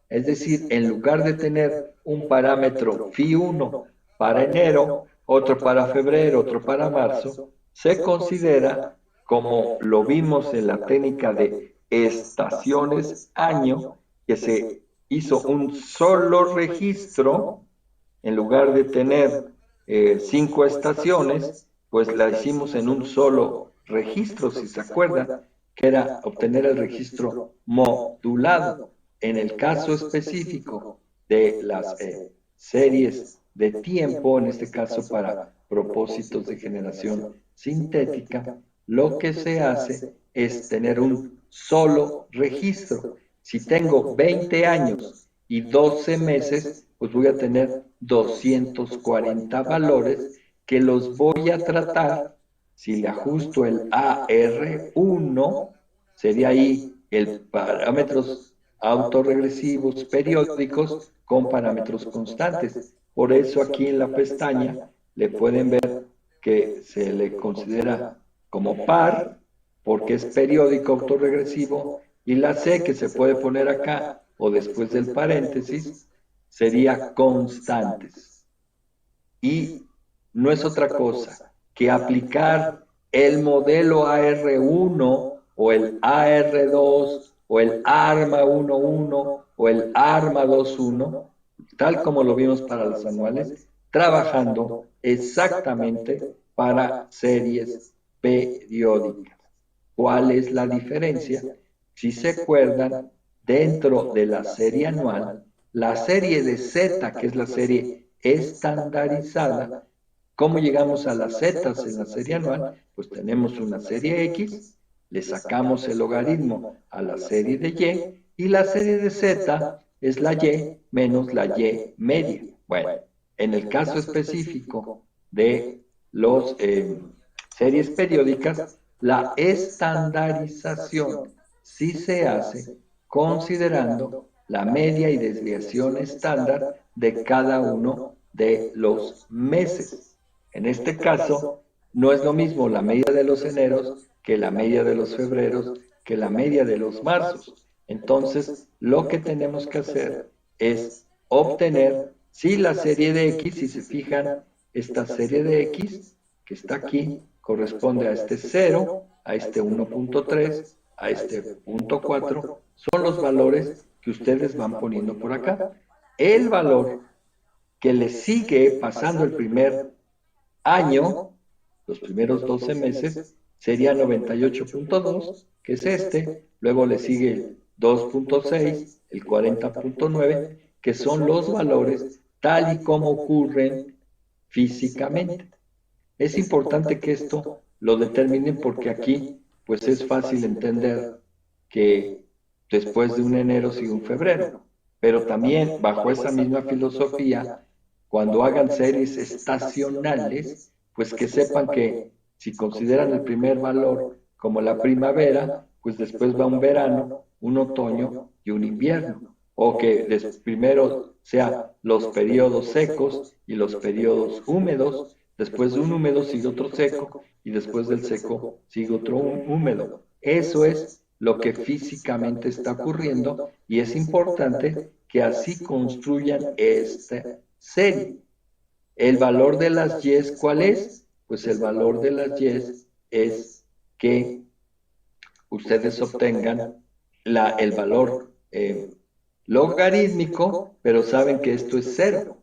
Es decir, en lugar de tener un parámetro phi1 para enero, otro para febrero, otro para marzo, se considera, como lo vimos en la técnica de estaciones año, que se hizo un solo registro, en lugar de tener 5 estaciones, pues la hicimos en un solo registro, si se acuerdan, que era obtener el registro modulado. En el caso específico de las series de tiempo, en este caso para propósitos de generación sintética, lo que se hace es tener un solo registro. Si tengo 20 años y 12 meses, pues voy a tener 240 valores que los voy a tratar. Si le ajusto el AR1, sería ahí el parámetros autorregresivos periódicos con parámetros constantes. Por eso aquí en la pestaña le pueden ver que se le considera como par, porque es periódico autorregresivo, y la C que se puede poner acá o después del paréntesis sería constantes. Y no es otra cosa que aplicar el modelo AR1 o el AR2 o el ARMA 1.1 o el ARMA 2.1, tal como lo vimos para los anuales, trabajando exactamente para series periódicas. ¿Cuál es la diferencia? Si se acuerdan, dentro de la serie anual, la serie de Z, que es la serie estandarizada, ¿cómo llegamos a las zetas en la serie anual? Pues tenemos una serie X, le sacamos el logaritmo a la serie de Y la serie de Z es la Y menos la Y media. Bueno, en el caso específico de las series periódicas, la estandarización sí se hace considerando la media y desviación estándar de cada uno de los meses. En este caso, no es lo mismo la media de los eneros que la media de los febreros, que la media de los marzos. Entonces, lo que tenemos que hacer es obtener, si la serie de X, si se fijan, esta serie de X que está aquí corresponde a este 0, a este 1.3, a este punto 4, son los valores que ustedes van poniendo por acá. El valor que le sigue pasando el primer año, los primeros 12 meses, sería 98.2, que es este, luego le sigue el 2.6, el 40.9, que son los valores tal y como ocurren físicamente. Es importante que esto lo determinen porque aquí pues es fácil entender que después de un enero sigue un febrero, pero también bajo esa misma filosofía, cuando hagan series estacionales, pues que sepan que si consideran el primer valor como la primavera, pues después va un verano, un otoño y un invierno, o que primero sea los periodos secos y los periodos húmedos. Después de un húmedo sigue otro seco y después del seco sigue otro húmedo. Eso es lo que físicamente está ocurriendo y es importante que así construyan esta serie. ¿El valor de las y cuál es? Pues el valor de las y es que ustedes obtengan el valor logarítmico, pero saben que esto es cero,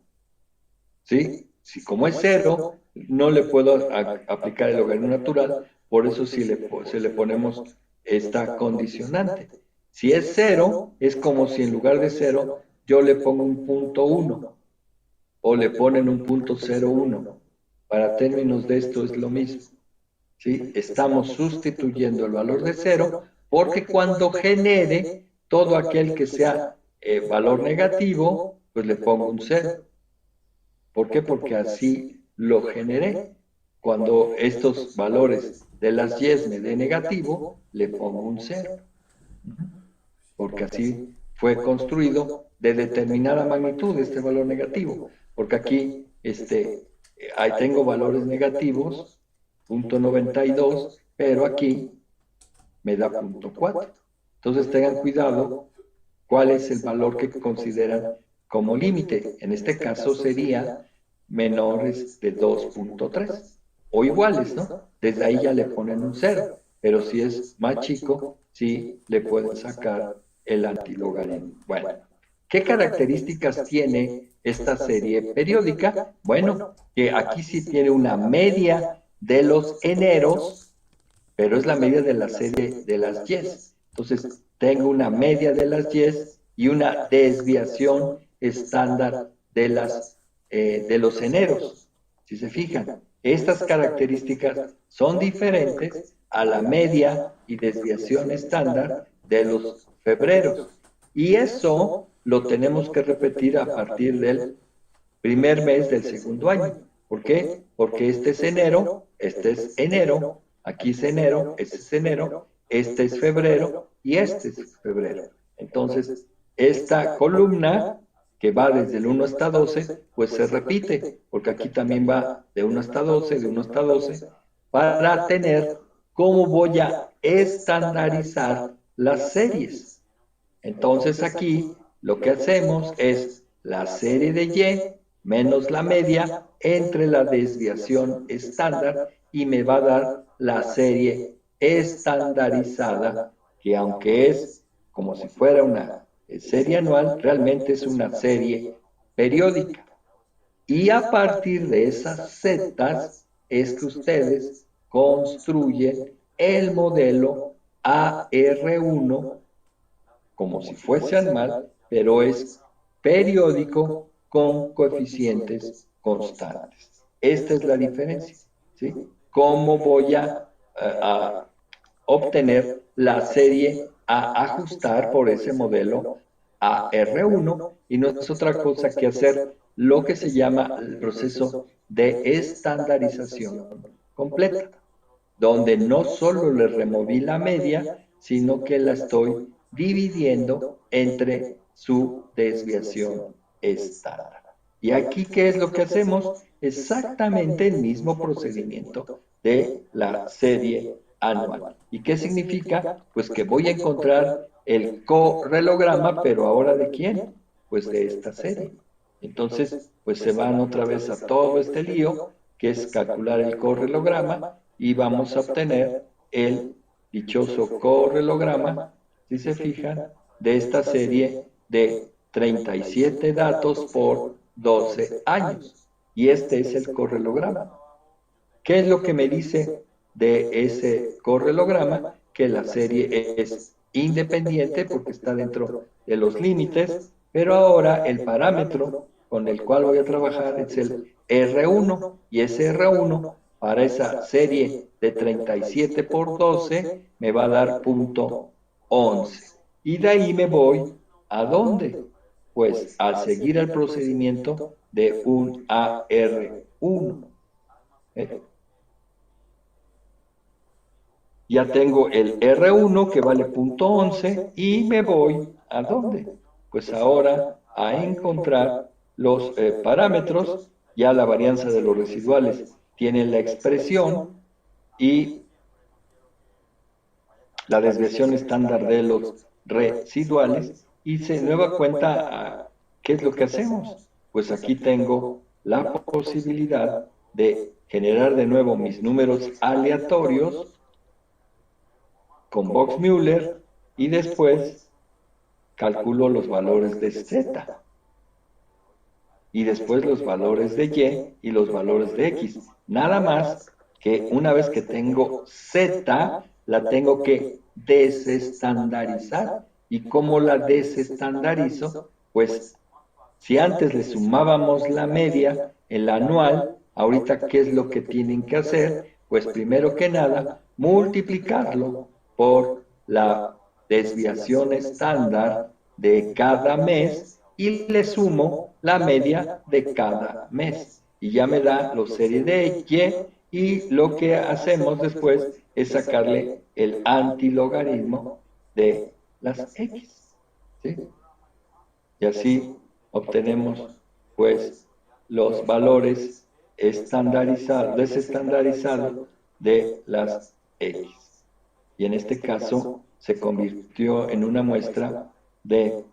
¿sí? Si como es cero, no le puedo aplicar el logaritmo natural, por eso si se le ponemos esta condicionante. Si es cero, es como si en lugar de cero yo le pongo un punto 1 o le ponen un punto 0,1. Para términos de esto es lo mismo. ¿Sí? Estamos sustituyendo el valor de cero porque cuando genere todo aquel que sea valor negativo, pues le pongo un cero. ¿Por qué? Porque así lo generé. Cuando estos valores de las y me dé negativo, le pongo un cero. Porque así fue construido de determinada magnitud este valor negativo. Porque aquí ahí tengo valores negativos, 0,92, pero aquí me da 0,4. Entonces tengan cuidado cuál es el valor que consideran como límite. En este caso sería menores de 2,3 o iguales, ¿no? Desde ahí ya le ponen un 0, pero si es más chico, sí le pueden sacar el antilogaritmo. Bueno, ¿qué características tiene esta serie periódica? Bueno, que aquí sí tiene una media de los eneros, pero es la media de la serie de las y. Entonces, tengo una media de las y una desviación estándar de los eneros. Si se fijan, estas características son diferentes a la media y desviación estándar de los febreros. Y eso lo tenemos que repetir a partir del primer mes del segundo año. ¿Por qué? Porque este es enero, aquí es enero, este es febrero y este es febrero. Entonces, esta columna que va desde el 1 hasta 12, pues se repite, porque aquí también va de 1 hasta 12, de 1 hasta 12, para tener cómo voy a estandarizar las series. Entonces aquí lo que hacemos es la serie de y menos la media entre la desviación estándar y me va a dar la serie estandarizada, que aunque es como si fuera una serie anual, realmente es una serie periódica. Y a partir de esas zetas es que ustedes construyen el modelo AR1 como si fuese anual, pero es periódico con coeficientes constantes. Esta es la diferencia, ¿sí? ¿Cómo voy a obtener la serie a ajustar por ese modelo AR1? Y no es otra cosa que hacer lo que se llama el proceso de estandarización completa, donde no solo le removí la media, sino que la estoy dividiendo entre su desviación estándar. Y aquí, ¿qué es lo que hacemos? Exactamente el mismo procedimiento de la serie anual. ¿Y qué significa? Pues que voy a encontrar el correlograma, pero ahora ¿de quién? Pues de esta serie. Entonces, pues se van otra vez a todo este lío, que es calcular el correlograma, y vamos a obtener el dichoso correlograma, si se fijan, de esta serie de 37 datos por 12 años. Y este es el correlograma. ¿Qué es lo que me dice de ese correlograma? Que la serie es independiente porque está dentro de los límites, pero ahora el parámetro con el cual voy a trabajar es el R1, y ese R1 para esa serie de 37 por 12 me va a dar punto 11. Y de ahí me voy ¿a dónde? Pues al seguir el procedimiento de un AR1. Ya tengo el R1 que vale punto 11 y me voy ¿a dónde? Pues ahora a encontrar los parámetros, ya la varianza de los residuales tiene la expresión y la desviación estándar de los residuales y se nueva cuenta, ¿qué es lo que hacemos? Pues aquí tengo la posibilidad de generar de nuevo mis números aleatorios con Box-Müller y después calculo los valores de Z y después los valores de Y y los valores de X. Nada más que una vez que tengo Z, la tengo que desestandarizar. ¿Y cómo la desestandarizo? Pues si antes le sumábamos la media, el anual, ahorita, ¿qué es lo que tienen que hacer? Pues primero que nada, multiplicarlo por la desviación estándar de cada mes y le sumo la media de cada mes. Y ya me da la serie de Y y lo que hacemos después es sacarle el antilogaritmo de las X. ¿Sí? Y así obtenemos pues los valores estandarizados, desestandarizados de las X. Y en este caso se convirtió en una muestra de,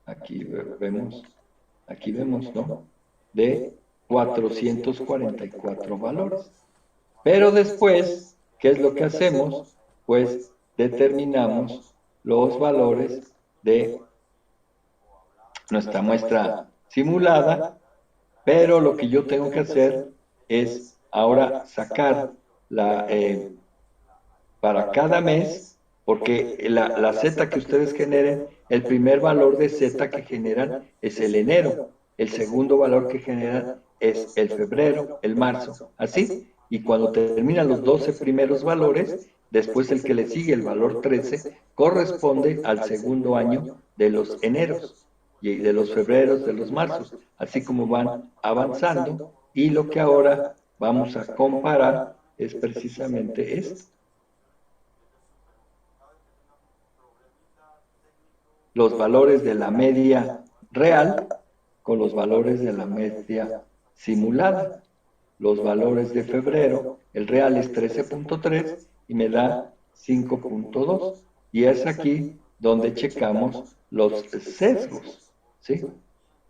aquí vemos, ¿no? De 444 valores. Pero después, ¿qué es lo que hacemos? Pues determinamos los valores de nuestra muestra simulada, pero lo que yo tengo que hacer es ahora sacar para cada mes, porque la Z que ustedes generen, el primer valor de Z que generan es el enero, el segundo valor que generan es el febrero, el marzo, así, y cuando terminan los 12 primeros valores, después el que le sigue, el valor 13, corresponde al segundo año de los eneros y de los febreros, de los marzos, así como van avanzando, y lo que ahora vamos a comparar es precisamente esto. Los valores de la media real con los valores de la media simulada. Los valores de febrero, el real es 13.3 y me da 5.2. Y es aquí donde checamos los sesgos. ¿Sí?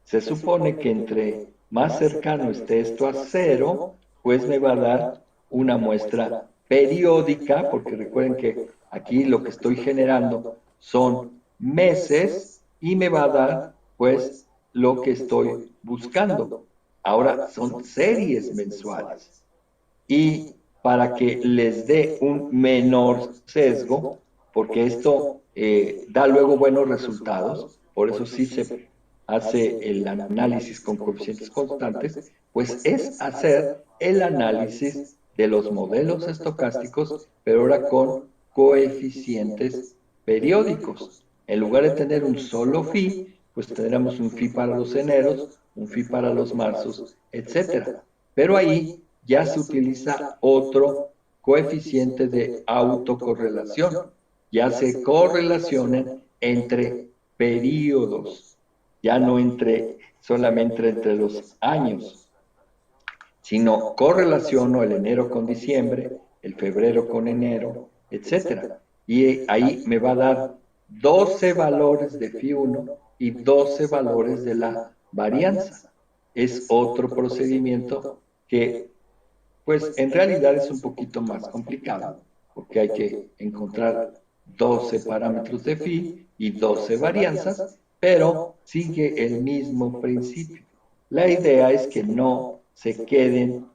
Se supone que entre más cercano esté esto a 0, pues me va a dar una muestra periódica, porque recuerden que aquí lo que estoy generando son meses y me va a dar pues lo que estoy buscando. Ahora son series mensuales. Y para que les dé un menor sesgo, porque esto da luego buenos resultados, por eso sí se hace el análisis con coeficientes constantes, pues es hacer el análisis de los modelos estocásticos, pero ahora con coeficientes periódicos. En lugar de tener un solo phi, pues tendremos un phi para los eneros, un phi para los marzos, etc. Pero ahí ya se utiliza otro coeficiente de autocorrelación. Ya se correlacionan entre periodos, ya no solamente entre los años, sino correlaciono el enero con diciembre, el febrero con enero, etc. Y ahí me va a dar 12 valores de phi 1 y 12 valores de la varianza. Es otro procedimiento que, pues, en realidad es un poquito más complicado, porque hay que encontrar 12 parámetros de phi y 12 varianzas, pero sigue el mismo principio. La idea es que no se queden,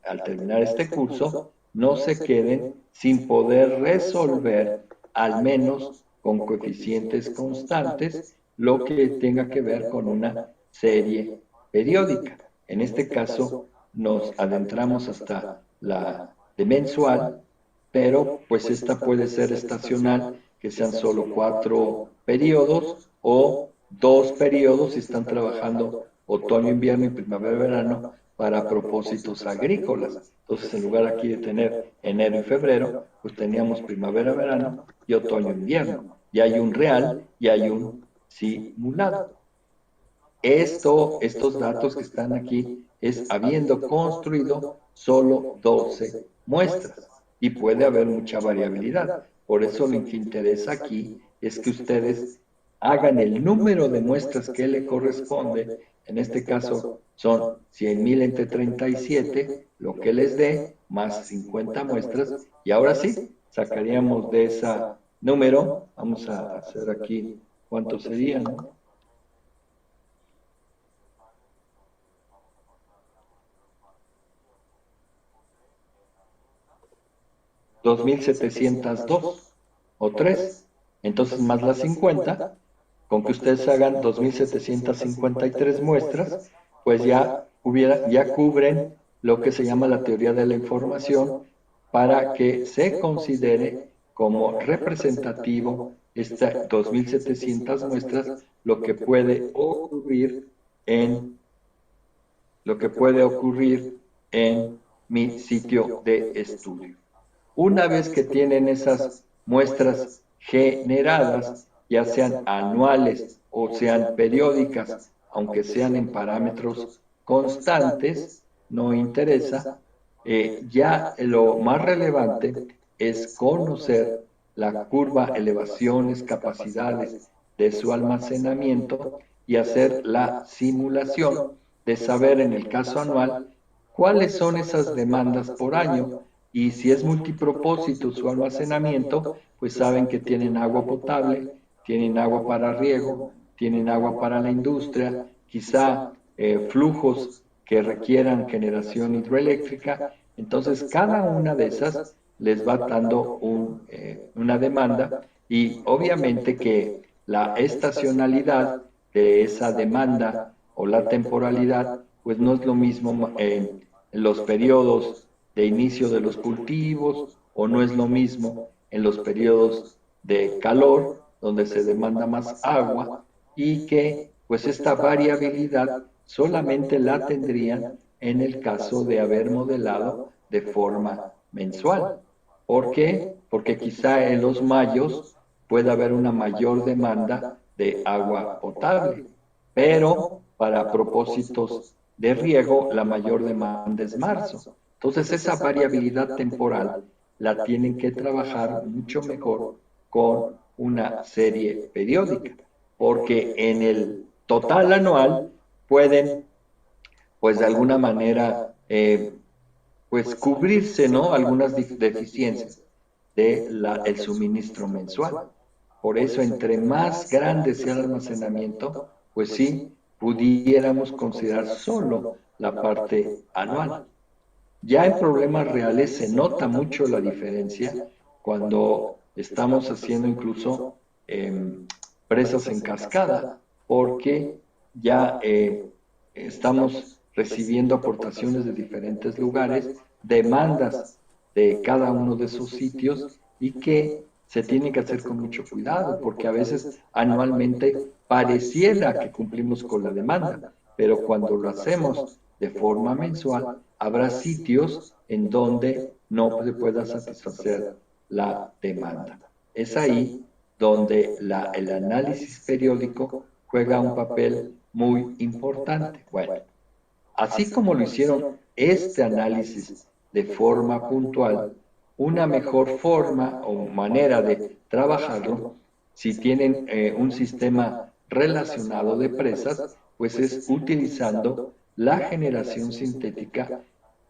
al terminar este curso, no se queden sin poder resolver, al menos con coeficientes constantes, lo que tenga que ver con una serie periódica. En este caso, nos adentramos hasta la de mensual, pero pues esta puede ser estacional, que sean solo 4 periodos o 2 periodos si están trabajando otoño, invierno y primavera, verano para propósitos agrícolas. Entonces, en lugar aquí de tener enero y febrero, pues teníamos primavera, verano y otoño, invierno. Y hay un real y hay un simulado. Estos datos que están aquí es habiendo construido solo 12 muestras. y puede haber mucha variabilidad. Por eso lo que interesa aquí es que ustedes hagan el número de muestras que le corresponde. En este caso son 100,000 entre 37, lo que les dé, más 50 muestras, y ahora sí, sacaríamos de ese número, vamos a hacer aquí cuánto sería, ¿no? 2,702 o 3. Entonces, más las 50, con que ustedes hagan 2,753 muestras, pues ya cubren lo que se llama la teoría de la información para que se considere como representativo estas 2,700 muestras lo que puede ocurrir en mi sitio de estudio. Una vez que tienen esas muestras generadas, ya sean anuales o sean periódicas, aunque sean en parámetros constantes, no interesa, ya lo más relevante es conocer la curva, elevaciones, capacidades de su almacenamiento y hacer la simulación de saber en el caso anual cuáles son esas demandas por año y si es multipropósito su almacenamiento, pues saben que tienen agua potable, tienen agua para riego, tienen agua para la industria, quizá flujos que requieran generación hidroeléctrica. Entonces, cada una de esas les va dando una demanda y obviamente que la estacionalidad de esa demanda o la temporalidad, pues no es lo mismo en los periodos de inicio de los cultivos o no es lo mismo en los periodos de calor, donde se demanda más agua y que pues esta variabilidad solamente la tendrían en el caso de haber modelado de forma mensual. ¿Por qué? Porque quizá en los mayos pueda haber una mayor demanda de agua potable, pero para propósitos de riego la mayor demanda es marzo. Entonces esa variabilidad temporal la tienen que trabajar mucho mejor con una serie periódica, porque en el total anual pueden, pues de alguna manera, pues cubrirse, ¿no? Algunas deficiencias del suministro mensual. Por eso, entre más grande sea el almacenamiento, pues sí, pudiéramos considerar solo la parte anual. Ya en problemas reales se nota mucho la diferencia cuando estamos haciendo incluso presas en cascada, porque ya estamos recibiendo aportaciones de diferentes lugares, demandas de cada uno de esos sitios y que se tiene que hacer con mucho cuidado, porque a veces anualmente pareciera que cumplimos con la demanda, pero cuando lo hacemos de forma mensual, habrá sitios en donde no se pueda satisfacer la demanda. Es ahí donde el análisis periódico juega un papel muy importante. Bueno, así como lo hicieron este análisis de forma puntual, una mejor forma o manera de trabajarlo, si tienen un sistema relacionado de presas, pues es utilizando la generación sintética,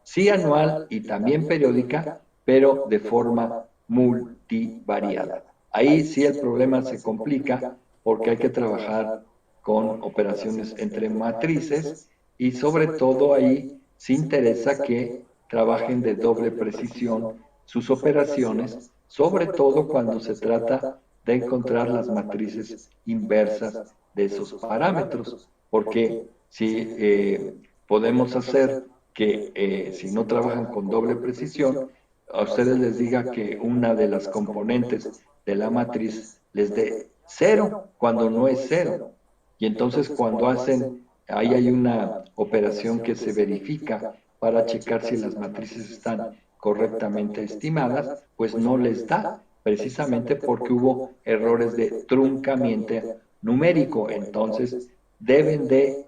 sí anual y también periódica, pero de forma multivariada. Ahí sí el problema se complica porque hay que trabajar con operaciones entre matrices y sobre todo ahí se interesa que trabajen de doble precisión sus operaciones, sobre todo cuando se trata de encontrar las matrices inversas de esos parámetros, porque si podemos hacer que si no trabajan con doble precisión, a ustedes les diga que una de las componentes de la matriz les dé cero cuando no es cero. Y entonces cuando ahí hay una operación que se verifica para checar si las matrices están correctamente estimadas, pues no les da, precisamente porque hubo errores de truncamiento numérico. Entonces deben de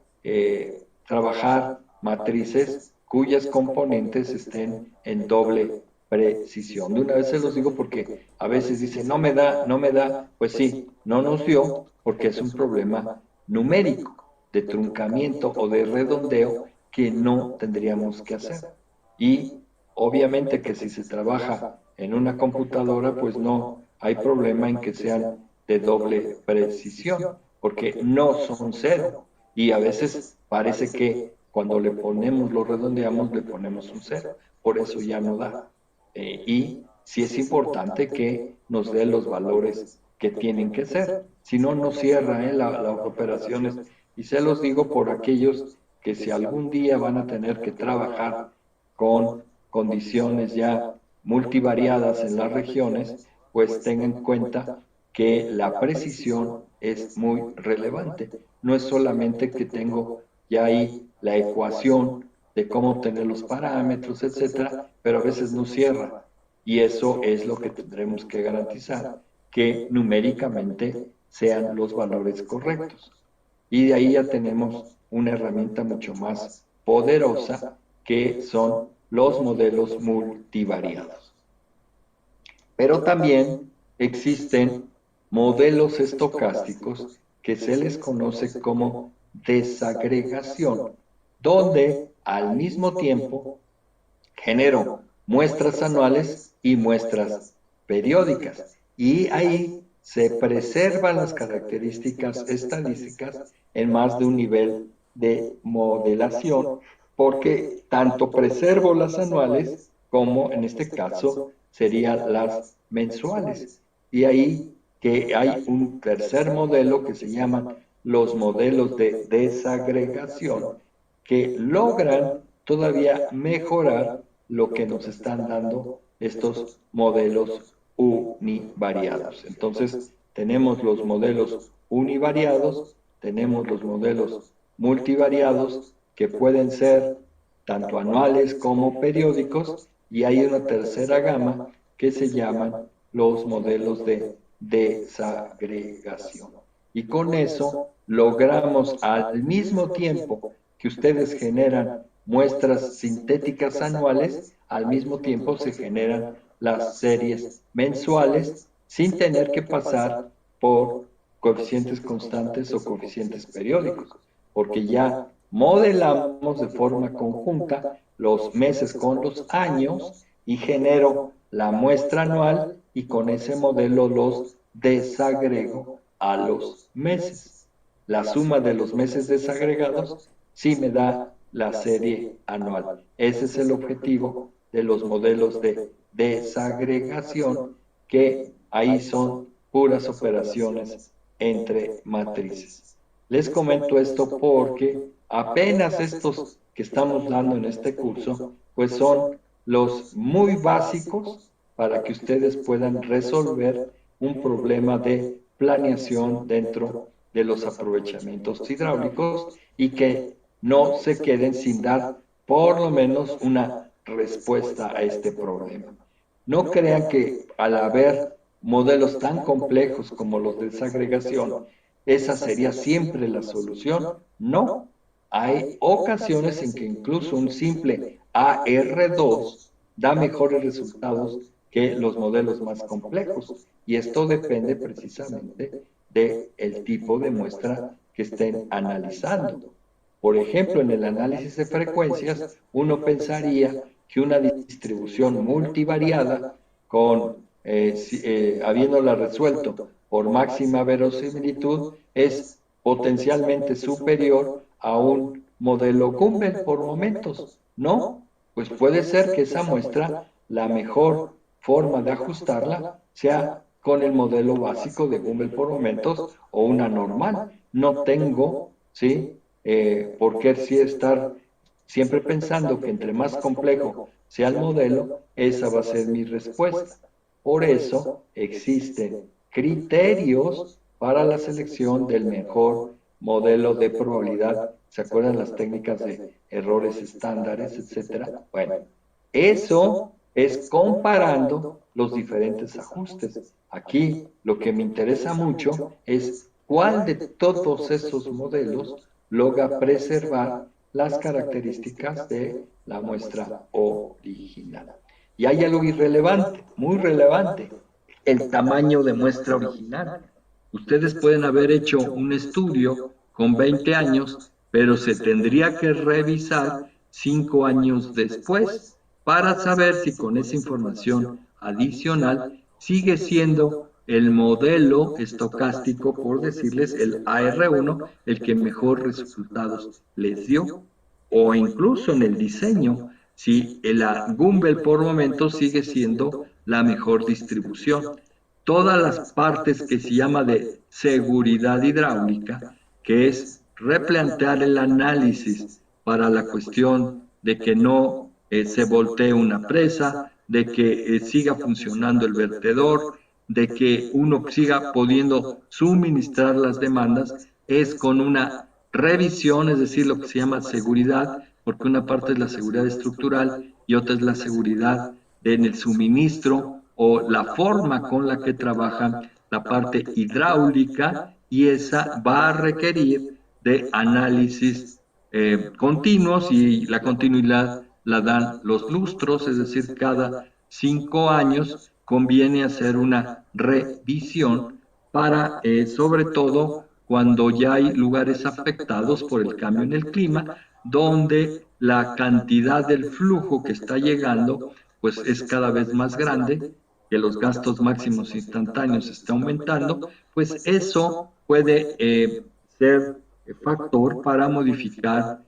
trabajar matrices cuyas componentes estén en doble precisión. De una vez se los digo porque a veces dicen, no me da, no me da. Pues sí, no nos dio porque es un problema numérico, de truncamiento o de redondeo que no tendríamos que hacer. Y obviamente que si se trabaja en una computadora, pues no hay problema en que sean de doble precisión, porque no son cero. Y a veces parece que cuando le ponemos, lo redondeamos, le ponemos un cero. Por eso ya no da. Y sí es importante que nos dé los valores que tienen que ser. Si no, no cierra las operaciones. Y se los digo por aquellos que si algún día van a tener que trabajar con condiciones ya multivariadas en las regiones, pues tengan en cuenta que la precisión es muy relevante. No es solamente que tengo ya ahí la ecuación de cómo obtener los parámetros, etcétera, pero a veces no cierra. Y eso es lo que tendremos que garantizar, que numéricamente sean los valores correctos. Y de ahí ya tenemos una herramienta mucho más poderosa que son los modelos multivariados. Pero también existen modelos estocásticos que se les conoce como desagregación, donde al mismo tiempo genero muestras anuales y muestras periódicas. Y ahí se preservan las características estadísticas en más de un nivel de modelación, porque tanto preservo las anuales como en este caso serían las mensuales. Y ahí que hay un tercer modelo que se llaman los modelos de desagregación, que logran todavía mejorar lo que nos están dando estos modelos univariados. Entonces, tenemos los modelos univariados, tenemos los modelos multivariados, que pueden ser tanto anuales como periódicos, y hay una tercera gama que se llaman los modelos de desagregación. Y con eso logramos al mismo tiempo que ustedes generan muestras sintéticas anuales, al mismo tiempo se generan las series mensuales sin tener que pasar por coeficientes constantes o coeficientes periódicos, porque ya modelamos de forma conjunta los meses con los años y genero la muestra anual y con ese modelo los desagrego a los meses. La suma de los meses desagregados sí me da la serie anual. Ese es el objetivo de los modelos de desagregación, que ahí son puras operaciones entre matrices. Les comento esto porque apenas estos que estamos dando en este curso, pues son los muy básicos para que ustedes puedan resolver un problema de planeación dentro de los aprovechamientos hidráulicos y que no se queden sin dar por lo menos una respuesta a este problema. No crean que al haber modelos tan complejos como los de desagregación, esa sería siempre la solución. No, hay ocasiones en que incluso un simple AR2 da mejores resultados que los modelos más complejos. Y esto depende precisamente del tipo de muestra que estén analizando. Por ejemplo, en el análisis de frecuencias, uno pensaría que una distribución multivariada, habiéndola resuelto por máxima verosimilitud, es potencialmente superior a un modelo Gumbel por momentos. ¿No? Pues puede ser que esa muestra, la mejor forma de ajustarla sea con el modelo básico de Gumbel por momentos o una normal. No tengo, ¿sí? ¿Por qué sí estar siempre pensando que entre más complejo sea el modelo, esa va a ser mi respuesta? Por eso existen criterios para la selección del mejor modelo de probabilidad. ¿Se acuerdan las técnicas de errores estándares, etcétera? Bueno, eso es comparando los diferentes ajustes. Aquí lo que me interesa mucho es cuál de todos esos modelos logra preservar las características de la muestra original. Y hay algo irrelevante, muy relevante, el tamaño de muestra original. Ustedes pueden haber hecho un estudio con 20 años, pero se tendría que revisar 5 años después para saber si con esa información adicional sigue siendo el modelo estocástico, por decirles, el AR1, el que mejor resultados les dio, o incluso en el diseño, si la Gumbel por momento sigue siendo la mejor distribución. Todas las partes que se llama de seguridad hidráulica, que es replantear el análisis para la cuestión de que no se voltee una presa, de que siga funcionando el vertedor, de que uno siga pudiendo suministrar las demandas, es con una revisión, es decir, lo que se llama seguridad, porque una parte es la seguridad estructural y otra es la seguridad en el suministro o la forma con la que trabajan la parte hidráulica, y esa va a requerir de análisis continuos, y la continuidad la dan los lustros, es decir, cada 5 años conviene hacer una revisión para, sobre todo, cuando ya hay lugares afectados por el cambio en el clima, donde la cantidad del flujo que está llegando pues es cada vez más grande, que los gastos máximos instantáneos está aumentando, pues eso puede ser factor para modificar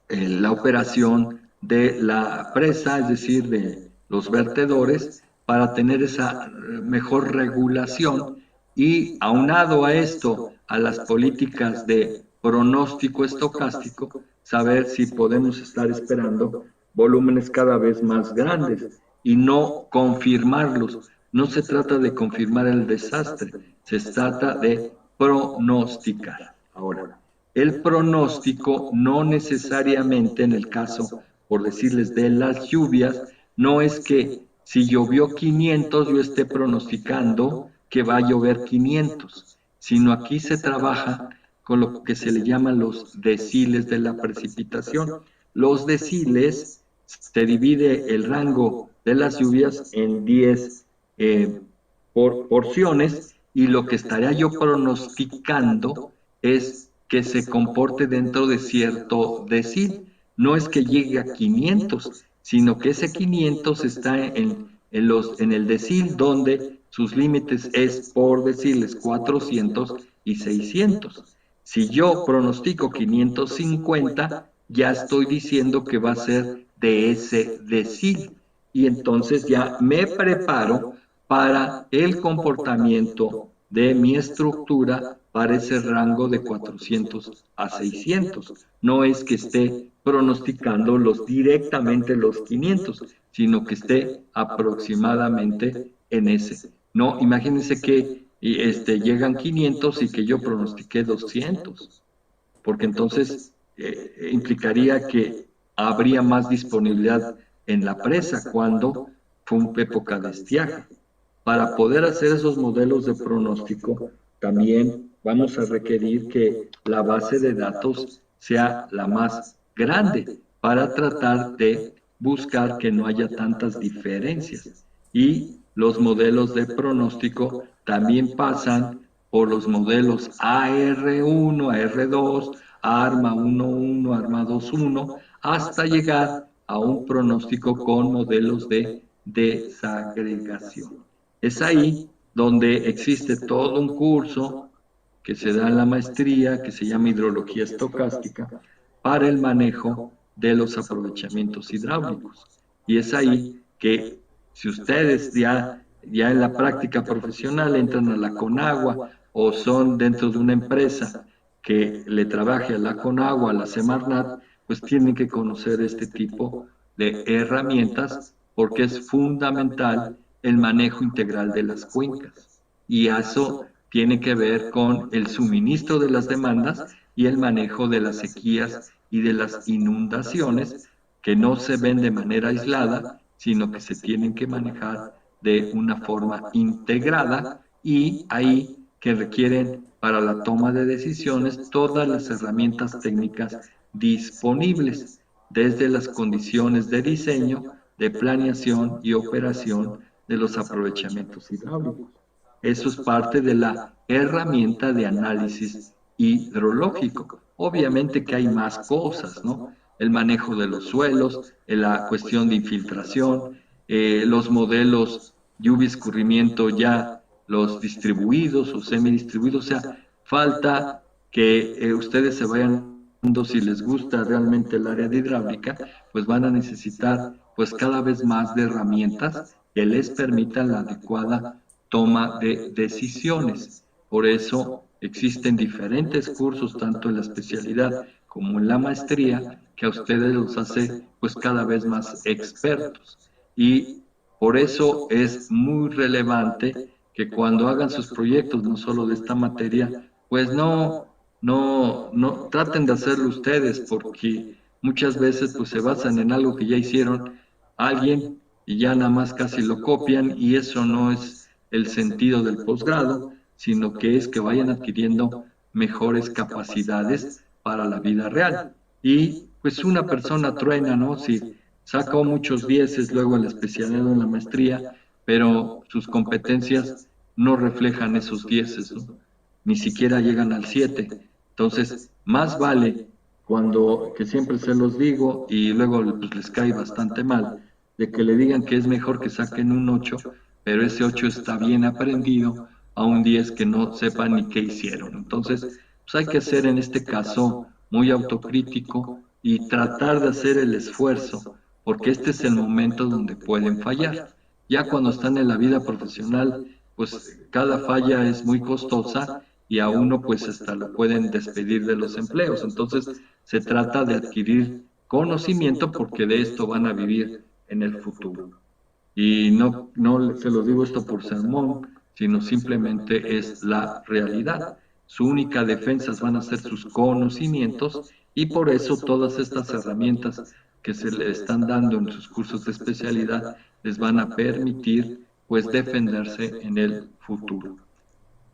la operación de la presa, es decir, de los vertedores, para tener esa mejor regulación. Y aunado a esto, a las políticas de pronóstico estocástico, saber si podemos estar esperando volúmenes cada vez más grandes y no confirmarlos. No se trata de confirmar el desastre, se trata de pronosticar. Ahora, el pronóstico no necesariamente en el caso, por decirles, de las lluvias, no es que si llovió 500 yo esté pronosticando que va a llover 500, sino aquí se trabaja con lo que se le llaman los deciles de la precipitación. Los deciles se divide el rango de las lluvias en 10 porciones, y lo que estaría yo pronosticando es que se comporte dentro de cierto decil. No es que llegue a 500, sino que ese 500 está en el decil donde sus límites es, por decirles, 400 y 600. Si yo pronostico 550, ya estoy diciendo que va a ser de ese decil, y entonces ya me preparo para el comportamiento de mi estructura para ese rango de 400 a 600. No es que esté pronosticando directamente los 500, sino que esté aproximadamente en ese. No, imagínense que llegan 500 y que yo pronostiqué 200, porque entonces implicaría que habría más disponibilidad en la presa cuando fue una época de estiaje. Para poder hacer esos modelos de pronóstico, también vamos a requerir que la base de datos sea la más grande para tratar de buscar que no haya tantas diferencias. Y los modelos de pronóstico también pasan por los modelos AR1, AR2, ARMA 1.1, ARMA 2.1, hasta llegar a un pronóstico con modelos de desagregación. Es ahí donde existe todo un curso que se da en la maestría, que se llama hidrología estocástica, para el manejo de los aprovechamientos hidráulicos. Y es ahí que si ustedes ya en la práctica profesional entran a la Conagua o son dentro de una empresa que le trabaje a la Conagua, a la Semarnat, pues tienen que conocer este tipo de herramientas, porque es fundamental el manejo integral de las cuencas. Y eso tiene que ver con el suministro de las demandas y el manejo de las sequías y de las inundaciones, que no se ven de manera aislada, sino que se tienen que manejar de una forma integrada, y ahí que requieren para la toma de decisiones todas las herramientas técnicas disponibles, desde las condiciones de diseño, de planeación y operación de los aprovechamientos hidráulicos. Eso es parte de la herramienta de análisis hidrológico. Obviamente que hay más cosas, ¿no? El manejo de los suelos, la cuestión de infiltración, los modelos lluvia escurrimiento ya los distribuidos o semidistribuidos, o sea, falta que ustedes se vayan, si les gusta realmente el área de hidráulica, pues van a necesitar pues cada vez más de herramientas que les permitan la adecuada toma de decisiones. Por eso existen diferentes cursos, tanto en la especialidad como en la maestría, que a ustedes los hace pues cada vez más expertos. Y por eso es muy relevante que cuando hagan sus proyectos, no solo de esta materia, pues no traten de hacerlo ustedes, porque muchas veces pues se basan en algo que ya hicieron alguien y ya nada más casi lo copian, y eso no es el sentido del posgrado, sino que es que vayan adquiriendo mejores capacidades para la vida real. Y pues una persona truena, ¿no? Si sacó muchos dieces luego en la especialidad o en la maestría, pero sus competencias no reflejan esos dieces, ¿no? Ni siquiera llegan al 7. Entonces, más vale cuando, que siempre se los digo y luego pues, les cae bastante mal, de que le digan que es mejor que saquen un 8, pero ese 8 está bien aprendido, a un 10 que no sepan ni qué hicieron. Entonces, pues hay que ser en este caso muy autocrítico y tratar de hacer el esfuerzo, porque este es el momento donde pueden fallar. Ya cuando están en la vida profesional, pues cada falla es muy costosa y a uno pues hasta lo pueden despedir de los empleos. Entonces, se trata de adquirir conocimiento porque de esto van a vivir en el futuro. Y no se los digo esto por sermón, sino simplemente es la realidad. Su única defensa van a ser sus conocimientos, y por eso todas estas herramientas que se le están dando en sus cursos de especialidad les van a permitir pues defenderse en el futuro.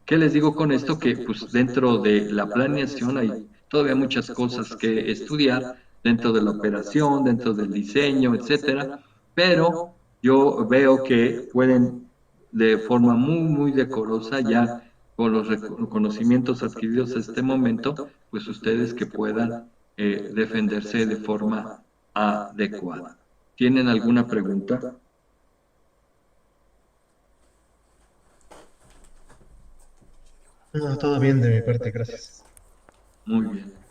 ¿Qué les digo con esto? Que pues dentro de la planeación hay todavía muchas cosas que estudiar dentro de la operación, dentro del diseño, etcétera, pero yo veo que pueden de forma muy decorosa ya con los conocimientos adquiridos a este momento, pues ustedes que puedan defenderse de forma adecuada. ¿Tienen alguna pregunta? No, todo bien de mi parte, gracias. Muy bien.